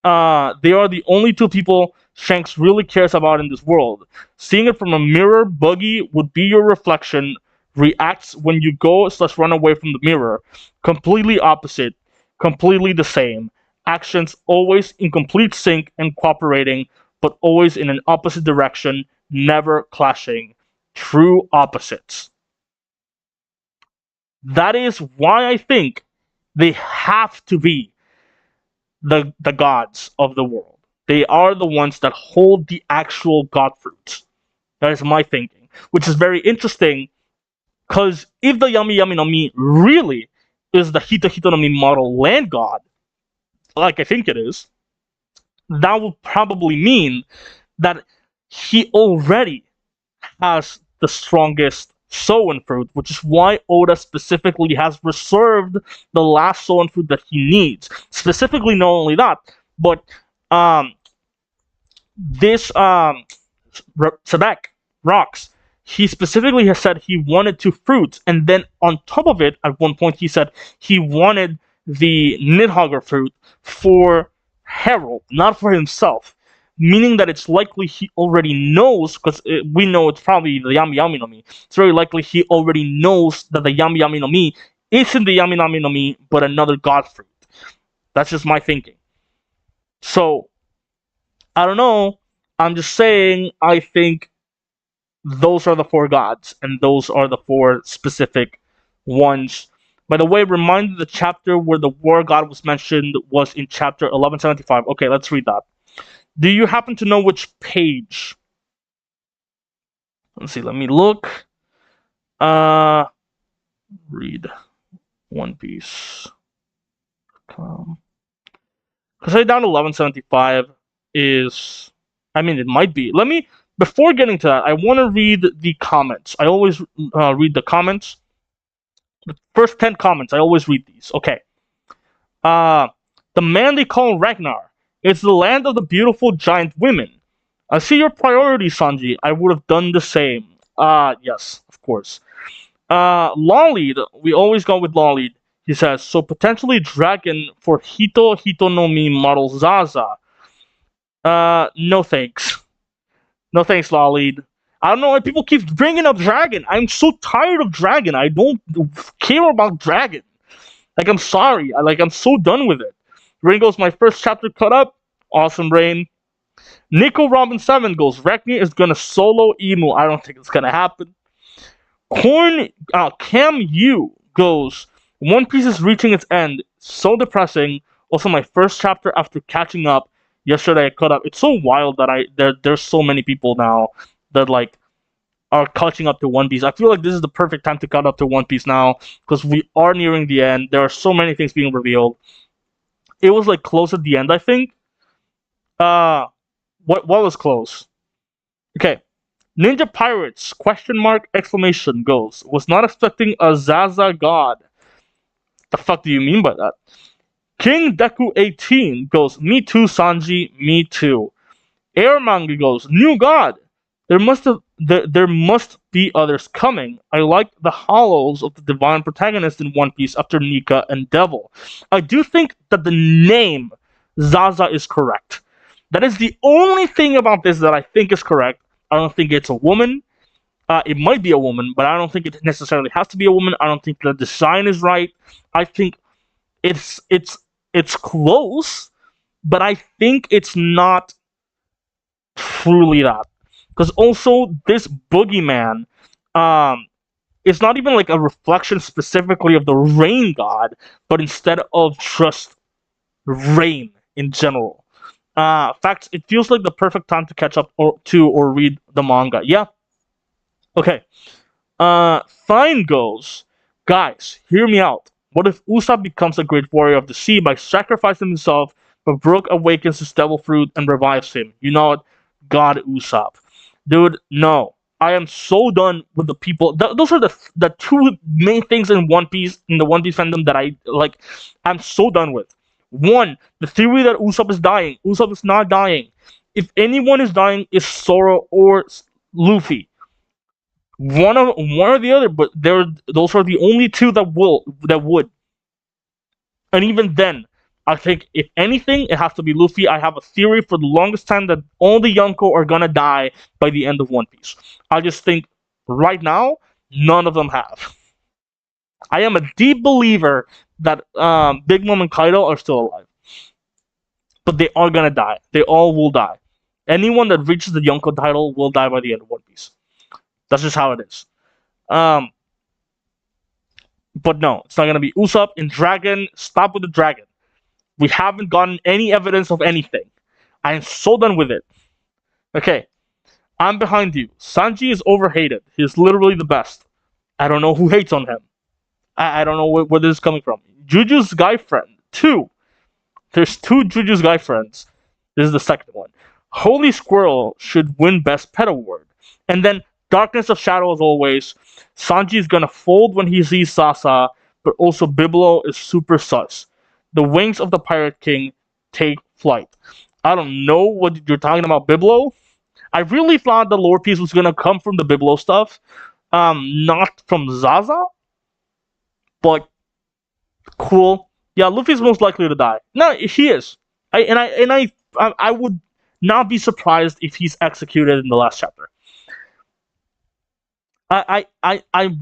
They are the only two people Shanks really cares about in this world. Seeing it from a mirror, Buggy would be your reflection, reacts when you go/run away from the mirror. Completely opposite, completely the same. Actions always in complete sync and cooperating, but always in an opposite direction, never clashing. True opposites. That is why I think they have to be the gods of the world. They are the ones that hold the actual god fruits. That is my thinking, which is very interesting, because if the Yami Yami no Mi really is the Hito Hito no Mi model land god, like I think it is, that would probably mean that he already has the strongest Soen fruit, which is why Oda specifically has reserved the last Soen fruit that he needs. Specifically, not only that, but um, this Sebek rocks. He specifically has said he wanted two fruits, and then on top of it, at one point he said he wanted the Nidhogger fruit for Harold, not for himself. Meaning that it's likely he already knows, because we know it's probably the Yami Yami no Mi. It's very likely he already knows that the Yami Yami no Mi isn't the Yami Yami no Mi, but another god fruit. That's just my thinking. So, I don't know. I'm just saying, I think those are the four gods, and those are the four specific ones. By the way, remind the chapter where the war god was mentioned was in chapter 1175. Okay, let's read that. Do you happen to know which page? Let's see, let me look. Read One Piece. Because I down 1175 is... I mean, it might be. Let me... Before getting to that, I want to read the comments. I always read the comments. The first 10 comments, I always read these. Okay. The man they call Ragnar. It's the land of the beautiful giant women. I see your priorities, Sanji. I would have done the same. Yes, of course. Lollead. We always go with Lollead. He says, so potentially dragon for Hito no Mi model Zaza. No thanks. No thanks, Lollead. I don't know why people keep bringing up Dragon. I'm so tired of Dragon. I don't care about Dragon. Like, I'm sorry. I'm so done with it. Rain goes, my first chapter cut up. Awesome, Rain. Nico Robin 7 goes, Rekni is gonna solo Emu. I don't think it's gonna happen. Cam U goes, One Piece is reaching its end. So depressing. Also, my first chapter after catching up. Yesterday I caught up. It's so wild that there's so many people now that are catching up to One Piece. I feel like this is the perfect time to cut up to One Piece now because we are nearing the end. There are so many things being revealed. It was close at the end, I think. What was close? Okay. Ninja Pirates, question mark, exclamation, goes, was not expecting a Zaza god. The fuck do you mean by that? King Deku 18 goes, me too, Sanji, me too. Air Manga goes, new god. There must be others coming. I like the hollows of the divine protagonist in One Piece after Nika and Devil. I do think that the name Zaza is correct. That is the only thing about this that I think is correct. I don't think it's a woman. It might be a woman, but I don't think it necessarily has to be a woman. I don't think the design is right. I think it's close, but I think it's not truly that. Because also, this boogeyman is not even a reflection specifically of the rain god, but instead of just rain in general. In fact, it feels like the perfect time to catch up or read the manga. Yeah. Okay. Fine goes, guys, hear me out. What if Usopp becomes a great warrior of the sea by sacrificing himself, but Brook awakens his devil fruit and revives him? You know what? God Usopp. Dude, no. I am so done with the people. Those are the two main things in One Piece, in the One Piece fandom that I'm so done with. One, the theory that Usopp is dying. Usopp is not dying. If anyone is dying, it's Zoro or Luffy. One or the other, but those are the only two that would. And even then, I think if anything, it has to be Luffy. I have a theory for the longest time that all the Yonko are gonna die by the end of One Piece. I just think right now, none of them have. I am a deep believer that Big Mom and Kaido are still alive. But they are gonna die. They all will die. Anyone that reaches the Yonko title will die by the end of One Piece. That's just how it is. But no, it's not gonna be Usopp and Dragon. Stop with the Dragon. We haven't gotten any evidence of anything. I am so done with it. Okay, I'm behind you. Sanji is overhated. He's literally the best. I don't know who hates on him. I don't know where this is coming from. Juju's guy friend. 2. There's 2 Juju's guy friends. This is the second one. Holy Squirrel should win Best Pet Award. And then Darkness of Shadow, as always. Sanji is gonna fold when he sees Sasa, but also Biblo is super sus. The wings of the Pirate King take flight. I don't know what you're talking about, Biblo. I really thought the lore piece was gonna come from the Biblo stuff, not from Zaza. But cool. Yeah, Luffy's most likely to die. No, he is. I would not be surprised if he's executed in the last chapter. I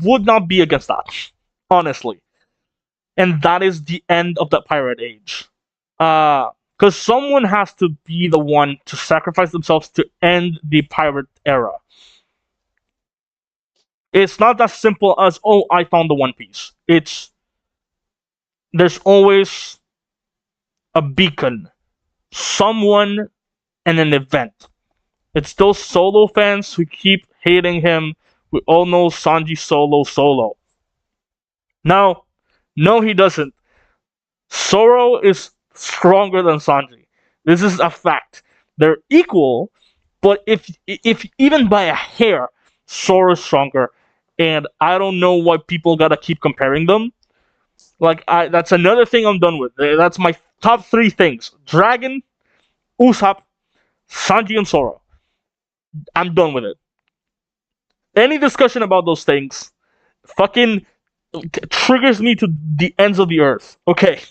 would not be against that, honestly. And that is the end of the pirate age. Because someone has to be the one to sacrifice themselves to end the pirate era. It's not as simple as, oh, I found the One Piece. There's always a beacon, someone, and an event. It's those Solo fans who keep hating him. We all know Sanji Solo. Now, no, he doesn't. Zoro is stronger than Sanji. This is a fact. They're equal, but if even by a hair, Zoro is stronger. And I don't know why people gotta keep comparing them. That's another thing I'm done with. That's my top three things: Dragon, Usopp, Sanji, and Zoro. I'm done with it. Any discussion about those things fucking triggers me to the ends of the earth. Okay,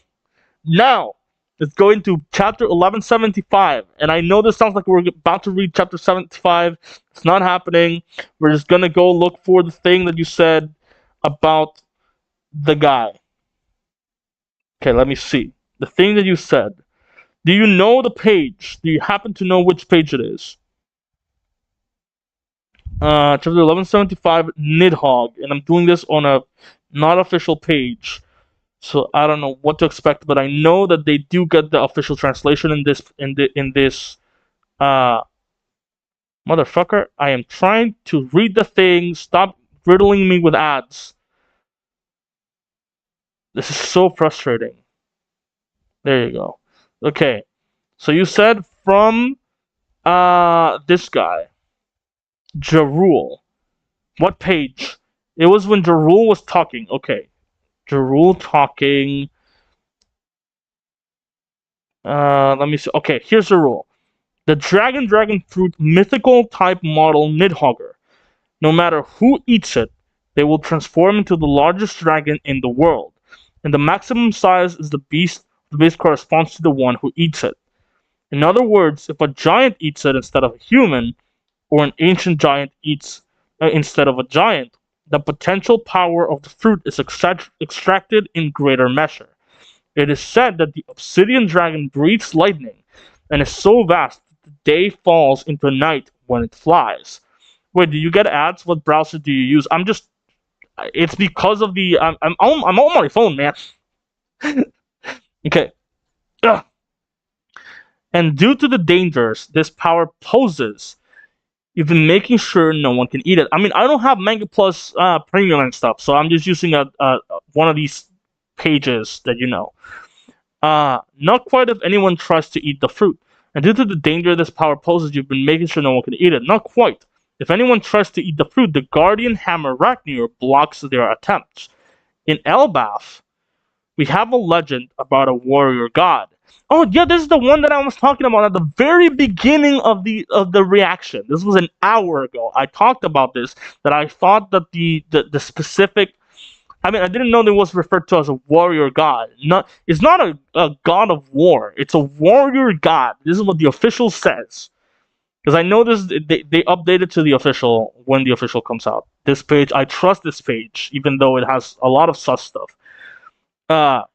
now let's go into chapter 1175. And I know this sounds like we're about to read chapter 75. It's not happening. We're just gonna go look for the thing that you said about the guy. Okay, let me see. The thing that you said. Do you know the page? Do you happen to know which page it is? Chapter 1175, Nidhogg, and I'm doing this on a not official page, so I don't know what to expect. But I know that they do get the official translation in this. Motherfucker! I am trying to read the thing. Stop riddling me with ads. This is so frustrating. There you go. Okay, so you said from this guy. Jarul. What page? It was when Jarul was talking. Okay. Jarul talking. Let me see. Okay, here's the rule. The Dragon Fruit mythical type model Nidhogger. No matter who eats it, they will transform into the largest dragon in the world. And the maximum size is the beast corresponds to the one who eats it. In other words, if a giant eats it instead of a human, or an ancient giant eats instead of a giant, the potential power of the fruit is extracted in greater measure. It is said that the obsidian dragon breathes lightning and is so vast that the day falls into night when it flies. Wait, do you get ads? What browser do you use? It's because of the. I'm on my phone, man. Okay. Ugh. And due to the dangers this power poses, you've been making sure no one can eat it. I mean, I don't have Manga Plus Premium and stuff, so I'm just using one of these pages that you know. Not quite if anyone tries to eat the fruit. And due to the danger this power poses, you've been making sure no one can eat it. Not quite. If anyone tries to eat the fruit, the Guardian Hammer Ragnar blocks their attempts. In Elbaf, we have a legend about a warrior god. Oh yeah, this is the one that I was talking about at the very beginning of the reaction. This was an hour ago. I talked about this, that I thought that the specific. I mean, I didn't know that it was referred to as a warrior god. It's not a god of war. It's a warrior god. This is what the official says. Because I know this, they update it to the official when the official comes out. This page, I trust this page, even though it has a lot of sus stuff.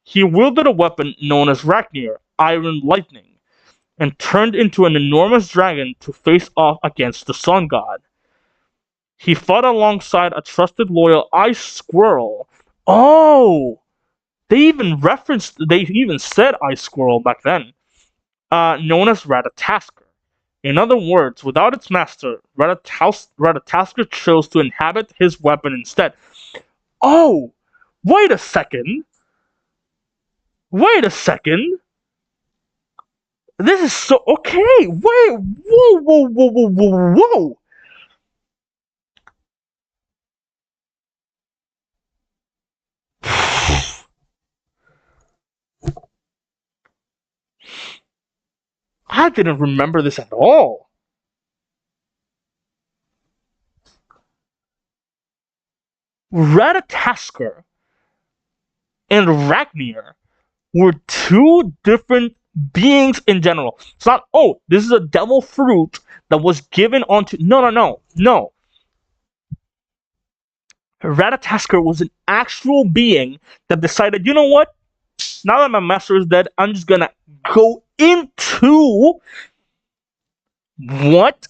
He wielded a weapon known as Ragnar, Iron Lightning, and turned into an enormous dragon to face off against the Sun God. He fought alongside a trusted loyal ice squirrel. Oh! They even said ice squirrel back then. Known as Ratatasker. In other words, without its master, Ratatasker chose to inhabit his weapon instead. Oh! Wait a second! This is so okay. Wait, whoa, whoa, whoa, whoa, whoa, whoa. I didn't remember this at all. Ratatasker and Ragnir were two different beings in general. It's not, oh, this is a devil fruit that was given onto. No, no, no, no. Ratatasker was an actual being that decided, you know what? Now that my master is dead, I'm just gonna go into what?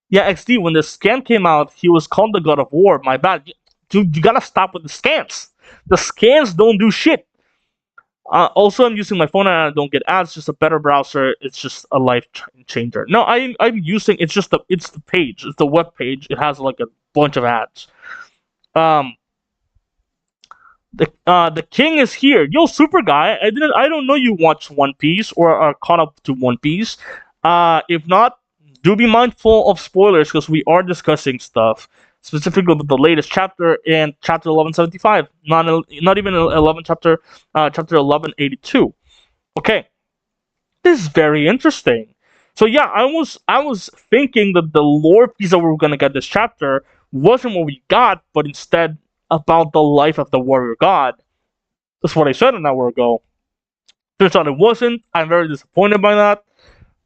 Yeah, XD. When the scan came out, he was called the God of War. My bad, dude. You gotta stop with the scans. The scans don't do shit. Also, I'm using my phone and I don't get ads. Just a better browser. It's just a life changer. No, I'm using. It's the page. It's the web page. It has like a bunch of ads. Um, the king is here. Yo, super guy. I don't know you watch One Piece or are caught up to One Piece. If not, do be mindful of spoilers because we are discussing stuff specifically with the latest chapter in chapter 1175. Not even 11 chapter 1182. Okay, this is very interesting. So yeah, I was thinking that the lore piece that we were gonna get this chapter wasn't what we got, but instead about the life of the warrior god. That's what I said an hour ago. Turns out it wasn't. I'm very disappointed by that.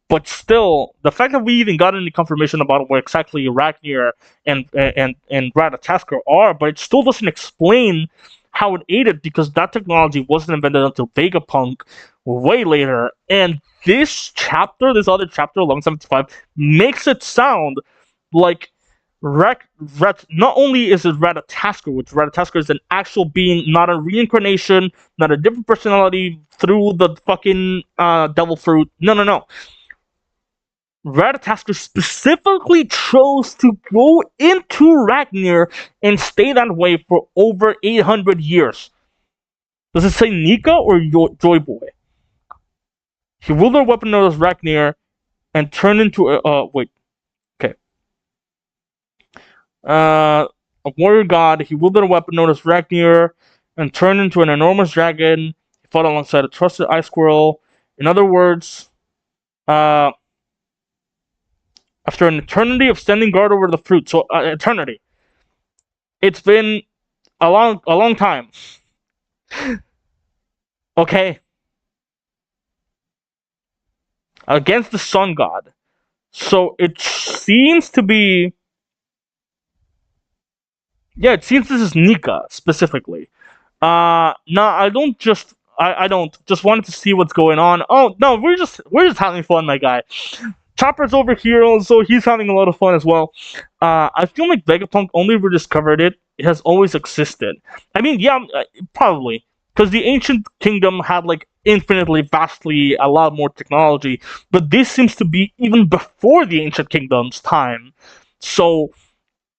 But still, the fact that we even got any confirmation about where exactly Ragnir and Ratatasker are, but it still doesn't explain how it aided because that technology wasn't invented until Vegapunk way later. And this chapter, this other chapter, 1175, makes it sound like not only is it Ratatasker, which Ratatasker is an actual being, not a reincarnation, not a different personality through the fucking devil fruit. No, no, no. Ratatasker specifically chose to go into Ragnir and stay that way for over 800 years. Does it say Nika or Joy Boy? He wielded a weapon known as Ragnir and turned into wait. Okay. A warrior god. He wielded a weapon known as Ragnir and turned into an enormous dragon. He fought alongside a trusted ice squirrel. In other words, after an eternity of standing guard over the fruit, so eternity. It's been a long time. Okay, against the sun god. So it seems to be. Yeah, it seems this is Nika specifically. No, I don't just. I don't just wanted to see what's going on. Oh no, we're just having fun, my guy. Chopper's over here, so he's having a lot of fun as well. I feel like Vegapunk only rediscovered it. It has always existed. I mean, yeah, probably because the ancient kingdom had like infinitely, vastly, a lot more technology, but this seems to be even before the ancient kingdom's time. So,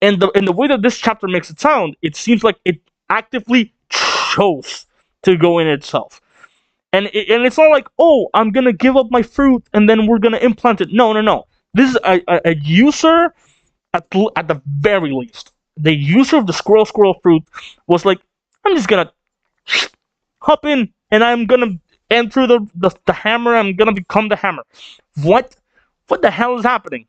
in the way that this chapter makes it sound, it seems like it actively chose to go in itself. And it's not like, oh, I'm gonna give up my fruit and then we're gonna implant it. No, no, no. This is a user at the very least. The user of the squirrel fruit was like, I'm just gonna hop in and I'm gonna enter the hammer. I'm gonna become the hammer. What? What the hell is happening?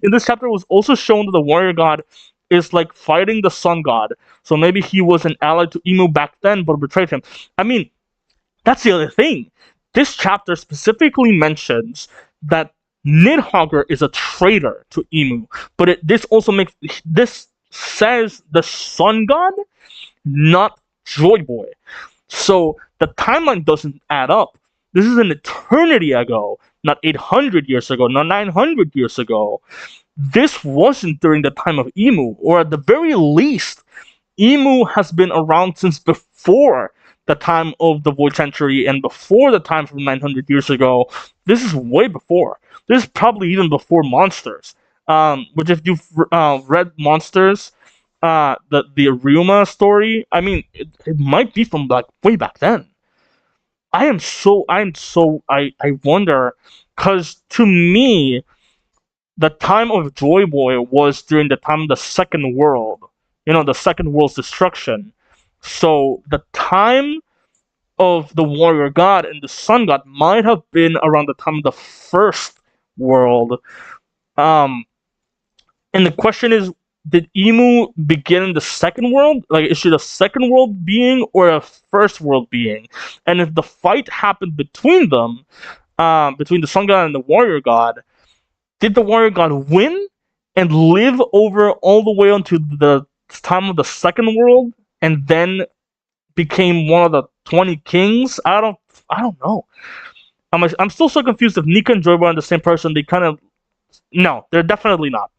In this chapter, it was also shown that the warrior god is like fighting the sun god. So maybe he was an ally to Emu back then, but betrayed him. I mean, that's the other thing. This chapter specifically mentions that Nidhogger is a traitor to Emu, but this says the sun god, not Joy Boy. So the timeline doesn't add up. This is an eternity ago, not 800 years ago, not 900 years ago. This wasn't during the time of Emu, or at the very least, Emu has been around since before the time of the Void Century and before the time from 900 years ago. This is way before. This is probably even before Monsters. Which, if you've read Monsters, the Aruma story, I mean, it might be from like way back then. I wonder, because to me, the time of Joy Boy was during the time of the Second World, the Second World's destruction. So the time of the Warrior God and the Sun God might have been around the time of the First World. Um, and the question is, did Emu begin in the Second World? Like, is she a Second World being or a First World being? And if the fight happened between them, between the Sun God and the Warrior God, did the Warrior God win and live over all the way until the time of the Second World, and then became one of the 20 kings? I don't know. I'm still so confused if Nika and Joyboy are the same person. They kind of no, they're definitely not.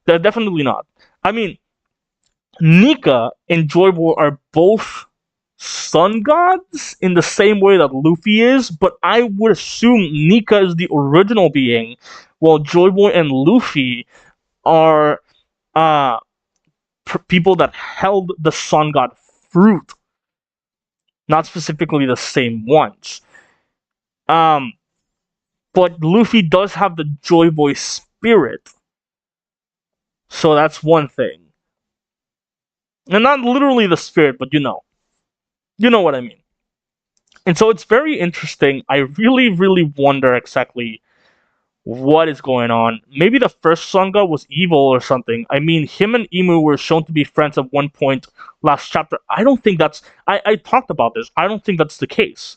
They're definitely not. I mean, Nika and Joyboy are both sun gods in the same way that Luffy is, but I would assume Nika is the original being, while Joyboy and Luffy are uh people that held the sun god fruit, not specifically the same ones. Um, but Luffy does have the Joy Boy spirit, so that's one thing, and not literally the spirit, but you know what I mean. And so it's very interesting. I really, really wonder exactly what is going on. Maybe the first Sangha was evil or something. I mean, him and Emu were shown to be friends at one point last chapter. I don't think that's. I talked about this. I don't think that's the case.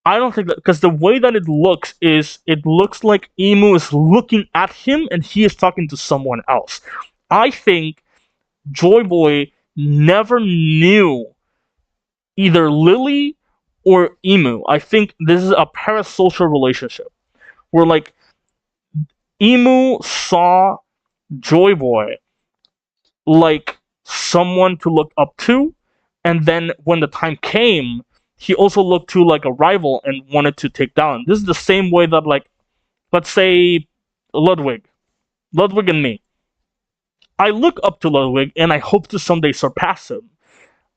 I don't think that, because the way that it looks is it looks like Emu is looking at him and he is talking to someone else. I think Joy Boy never knew either Lily or Emu. I think this is a parasocial relationship where like Emu saw Joy Boy like someone to look up to, and then when the time came, he also looked to like a rival and wanted to take down. This is the same way that like, let's say Ludwig and me. I look up to Ludwig and I hope to someday surpass him.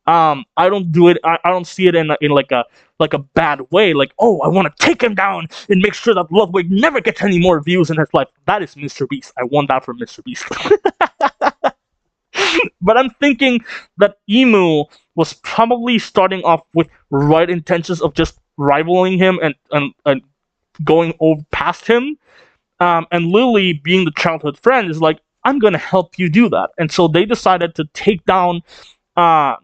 I don't do it. I don't see it in like a bad way. Like, oh, I want to take him down and make sure that Ludwig never gets any more views in his life. That is Mr. Beast. I want that from Mr. Beast. But I'm thinking that Emu was probably starting off with right intentions of just rivaling him and going over past him. And Lily, being the childhood friend, is like, I'm gonna help you do that. And so they decided to take down. In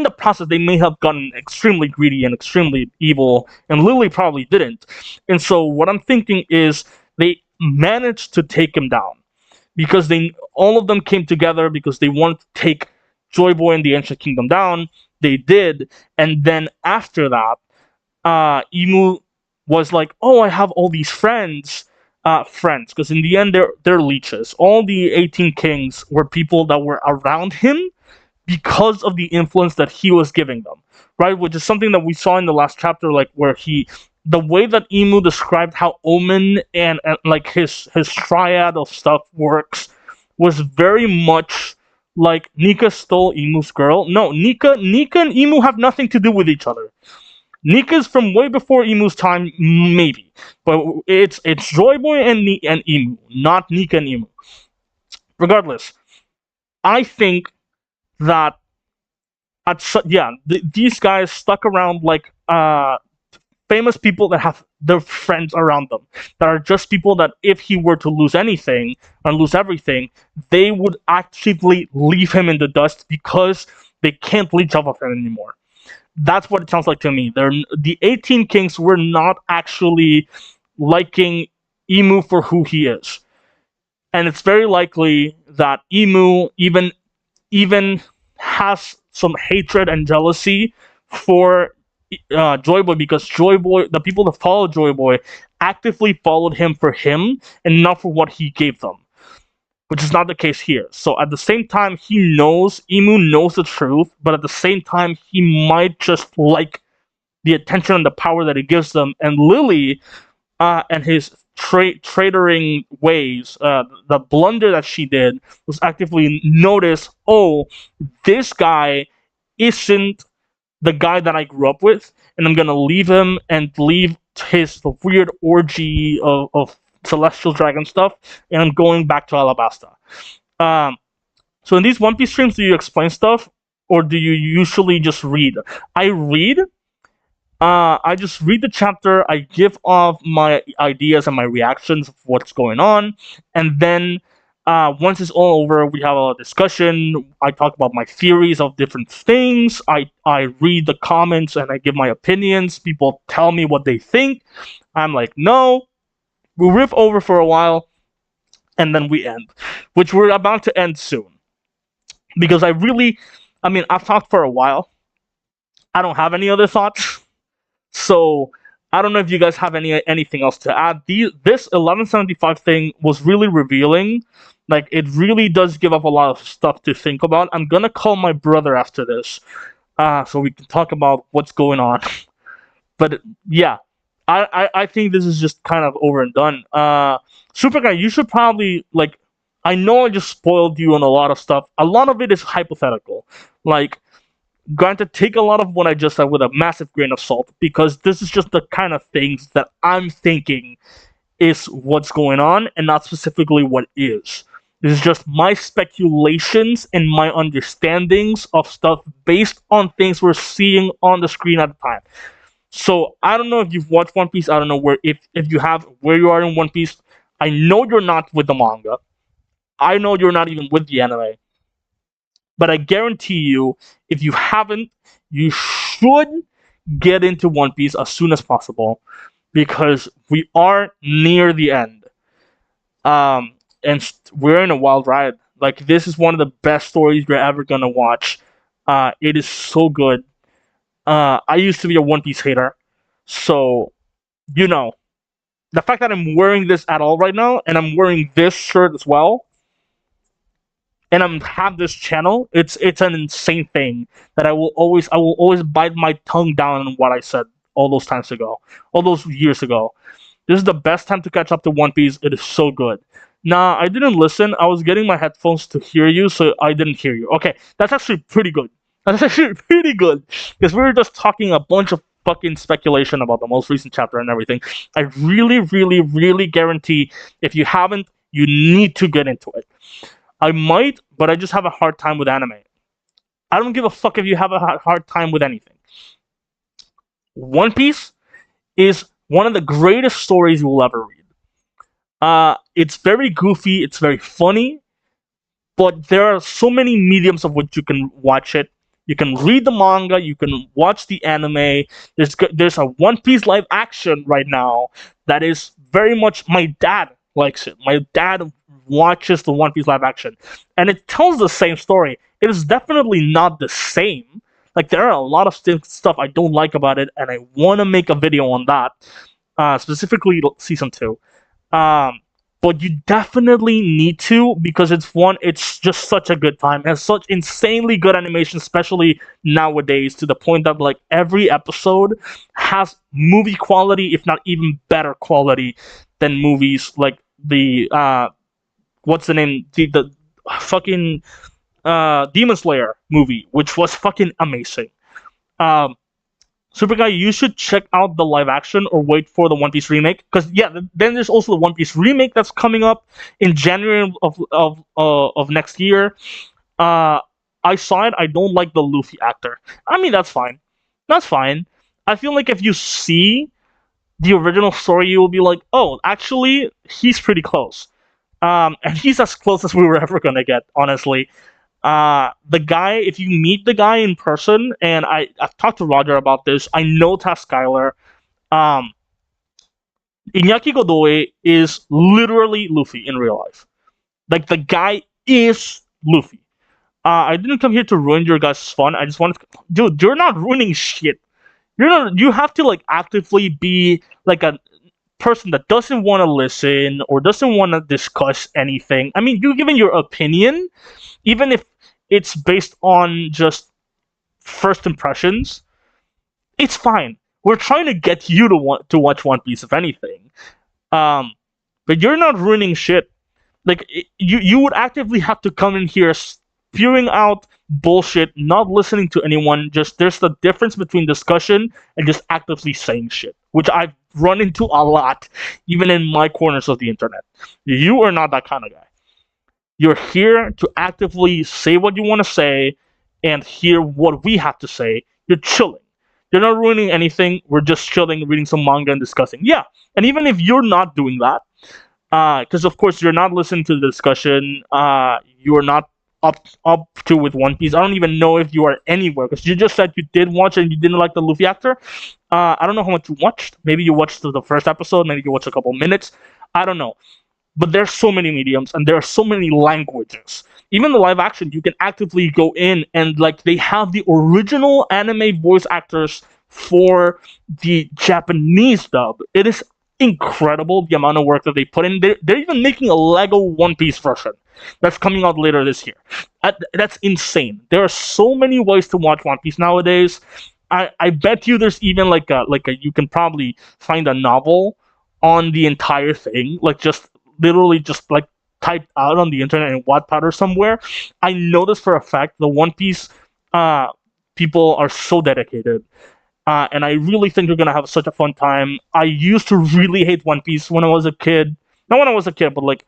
the process, they may have gotten extremely greedy and extremely evil, and Lily probably didn't. And so what I'm thinking is they managed to take him down because they all of them came together because they wanted to take Joy Boy and the Ancient Kingdom down. They did, and then after that, Emu was like, "Oh, I have all these friends," because in the end, they're leeches. All the 18 kings were people that were around him because of the influence that he was giving them, right? Which is something that we saw in the last chapter, like where the way that Emu described how Omen and like his triad of stuff works was very much like Nika stole Emu's girl. No, Nika and Emu have nothing to do with each other. Nika's from way before Emu's time, maybe, but it's Joy Boy and Emu, not Nika and Emu. Regardless, I think that these guys stuck around like famous people that have their friends around them, that are just people that if he were to lose anything and lose everything, they would actively leave him in the dust because they can't leech off of him anymore. That's what it sounds like to me. The 18 kings were not actually liking Emu for who he is, and it's very likely that Emu even has some hatred and jealousy for Joy Boy, because Joy Boy, the people that follow Joy Boy, actively followed him for him and not for what he gave them, which is not the case here. So at the same time, Emu knows the truth, but at the same time, he might just like the attention and the power that it gives them. And Lily and his traitoring ways, the blunder that she did was actively notice, oh, this guy isn't the guy that I grew up with, and I'm gonna leave him and leave his weird orgy of celestial dragon stuff, and I'm going back to Alabasta. Um, so in these One Piece streams, do you explain stuff, or do you usually just read? I read. I just read the chapter. I give off my ideas and my reactions of what's going on, and then once it's all over, we have a discussion. I talk about my theories of different things. I read the comments and I give my opinions. People tell me what they think. I'm like, no. We riff over for a while, and then we end, which we're about to end soon. Because I mean, I've talked for a while. I don't have any other thoughts. So I don't know if you guys have anything else to add. This 1175 thing was really revealing. Like, it really does give up a lot of stuff to think about. I'm gonna call my brother after this, so we can talk about what's going on. But yeah, I think this is just kind of over and done. Super guy, you should probably like. I know I just spoiled you on a lot of stuff. A lot of it is hypothetical. Like, granted, take a lot of what I just said with a massive grain of salt, because this is just the kind of things that I'm thinking is what's going on, and not specifically what is. This is just my speculations and my understandings of stuff based on things we're seeing on the screen at the time. So I don't know if you've watched One Piece. I don't know where if you have, where you are in One Piece. I know you're not with the manga. I know you're not even with the anime. But I guarantee you, if you haven't, you should get into One Piece as soon as possible, because we are near the end. We're in a wild ride. Like, this is one of the best stories you're ever gonna watch. It is so good. I used to be a One Piece hater, so you know the fact that I'm wearing this at all right now, and I'm wearing this shirt as well, and I'm have this channel. It's an insane thing that I will always bite my tongue down on what I said all those times ago, all those years ago. This is the best time to catch up to One Piece. It is so good. Nah, I didn't listen. I was getting my headphones to hear you, so I didn't hear you. Okay, that's actually pretty good. That's actually pretty good, because we were just talking a bunch of fucking speculation about the most recent chapter and everything. I really, really, really guarantee, if you haven't, you need to get into it. I might, but I just have a hard time with anime. I don't give a fuck if you have a hard time with anything. One Piece is one of the greatest stories you will ever read. It's very goofy, it's very funny, but there are so many mediums of which you can watch it. You can read the manga, you can watch the anime. There's a One Piece live action right now that is very much, my dad likes it. My dad watches the One Piece live action, and it tells the same story. It is definitely not the same. Like, there are a lot of stuff I don't like about it, and I want to make a video on that, specifically season 2. But you definitely need to, because it's just such a good time. It has such insanely good animation, especially nowadays, to the point that like every episode has movie quality, if not even better quality than movies like the what's the name? The fucking Demon Slayer movie, which was fucking amazing. Super guy, you should check out the live action or wait for the One Piece remake, because yeah, then there's also the One Piece remake that's coming up in January of next year. I saw it. I don't like the Luffy actor. I mean, that's fine. That's fine. I feel like if you see the original story, you will be like, oh, actually, he's pretty close. And he's as close as we were ever gonna get, honestly. The guy, if you meet the guy in person, and I've talked to Roger about this, I know Task Skyler. Iñaki Godoy is literally Luffy in real life. Like, the guy is Luffy. I didn't come here to ruin your guys' fun. I just wanted to, dude, you're not ruining shit. You have to like actively be like a person that doesn't want to listen or doesn't want to discuss anything. I mean, you're giving your opinion, even if it's based on just first impressions. It's fine. We're trying to get you to watch One Piece, if anything. But you're not ruining shit. Like, you would actively have to come in here spewing out bullshit, not listening to anyone. Just there's the difference between discussion and just actively saying shit, which I've run into a lot, even in my corners of the internet. You are not that kind of guy. You're here to actively say what you want to say and hear what we have to say. You're chilling. You're not ruining anything. We're just chilling, reading some manga and discussing. Yeah, and even if you're not doing that, because of course you're not listening to the discussion, you're not up to with One Piece. I don't even know if you are anywhere because you just said you did watch it and you didn't like the Luffy actor. I don't know how much you watched. Maybe you watched the first episode. Maybe you watched a couple minutes. I don't know. But there's so many mediums and there are so many languages. Even the live action, you can actively go in and like they have the original anime voice actors for the Japanese dub. It is incredible the amount of work that they put in. They're even making a Lego One Piece version that's coming out later this year. That's insane. There are so many ways to watch One Piece nowadays. I bet you there's even like a you can probably find a novel on the entire thing, like just literally just like typed out on the internet in Wattpad or somewhere. I know this for a fact. The One Piece people are so dedicated. And I really think you're gonna have such a fun time. I used to really hate One Piece when I was a kid. Not when I was a kid, but like,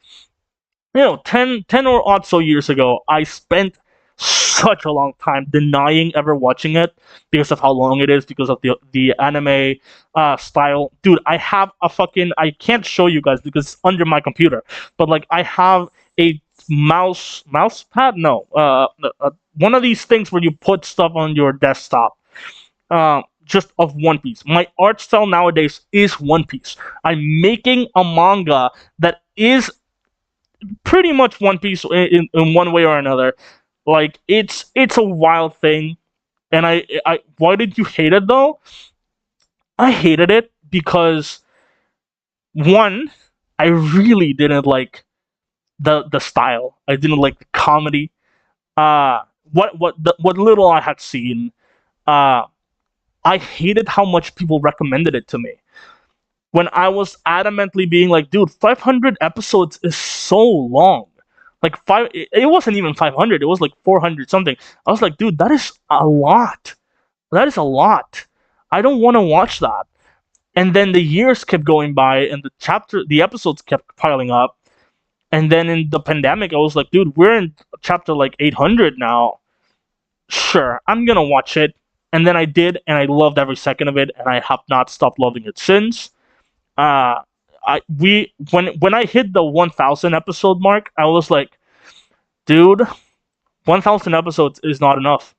10 or odd so years ago, I spent such a long time denying ever watching it because of how long it is, because of the anime style. Dude, I have a fucking, I can't show you guys because it's under my computer, but like I have a mouse pad? No, one of these things where you put stuff on your desktop. Just of One Piece. My art style nowadays is One Piece. I'm making a manga that is pretty much One Piece in one way or another. Like it's a wild thing, and I why did you hate it though? I hated it because one, I really didn't like the style. I didn't like the comedy. What little I had seen, uh, I hated how much people recommended it to me. When I was adamantly being like, dude, 500 episodes is so long. Like it wasn't even 500. It was like 400 something. I was like, dude, that is a lot. That is a lot. I don't want to watch that. And then the years kept going by, and the episodes kept piling up. And then in the pandemic, I was like, dude, we're in chapter like 800 now. Sure, I'm gonna watch it. And then I did, and I loved every second of it, and I have not stopped loving it since. When I hit the 1,000 episode mark, I was like, dude, 1,000 episodes is not enough.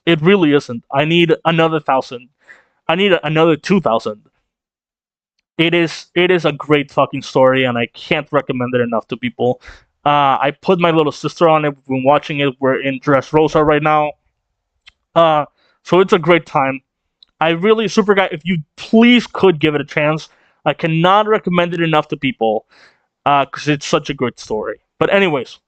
It really isn't. I need another 1,000. I need another 2,000. It is a great fucking story, and I can't recommend it enough to people. I put my little sister on it. We've been watching it. We're in Dressrosa right now. So it's a great time. I really, Super Guy, if you please could give it a chance. I cannot recommend it enough to people because it's such a good story. But anyways,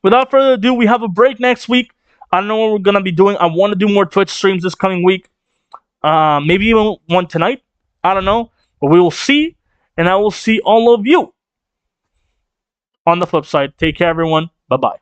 without further ado, we have a break next week. I don't know what we're going to be doing. I want to do more Twitch streams this coming week. Maybe even one tonight. I don't know. But we will see. And I will see all of you on the flip side. Take care, everyone. Bye-bye.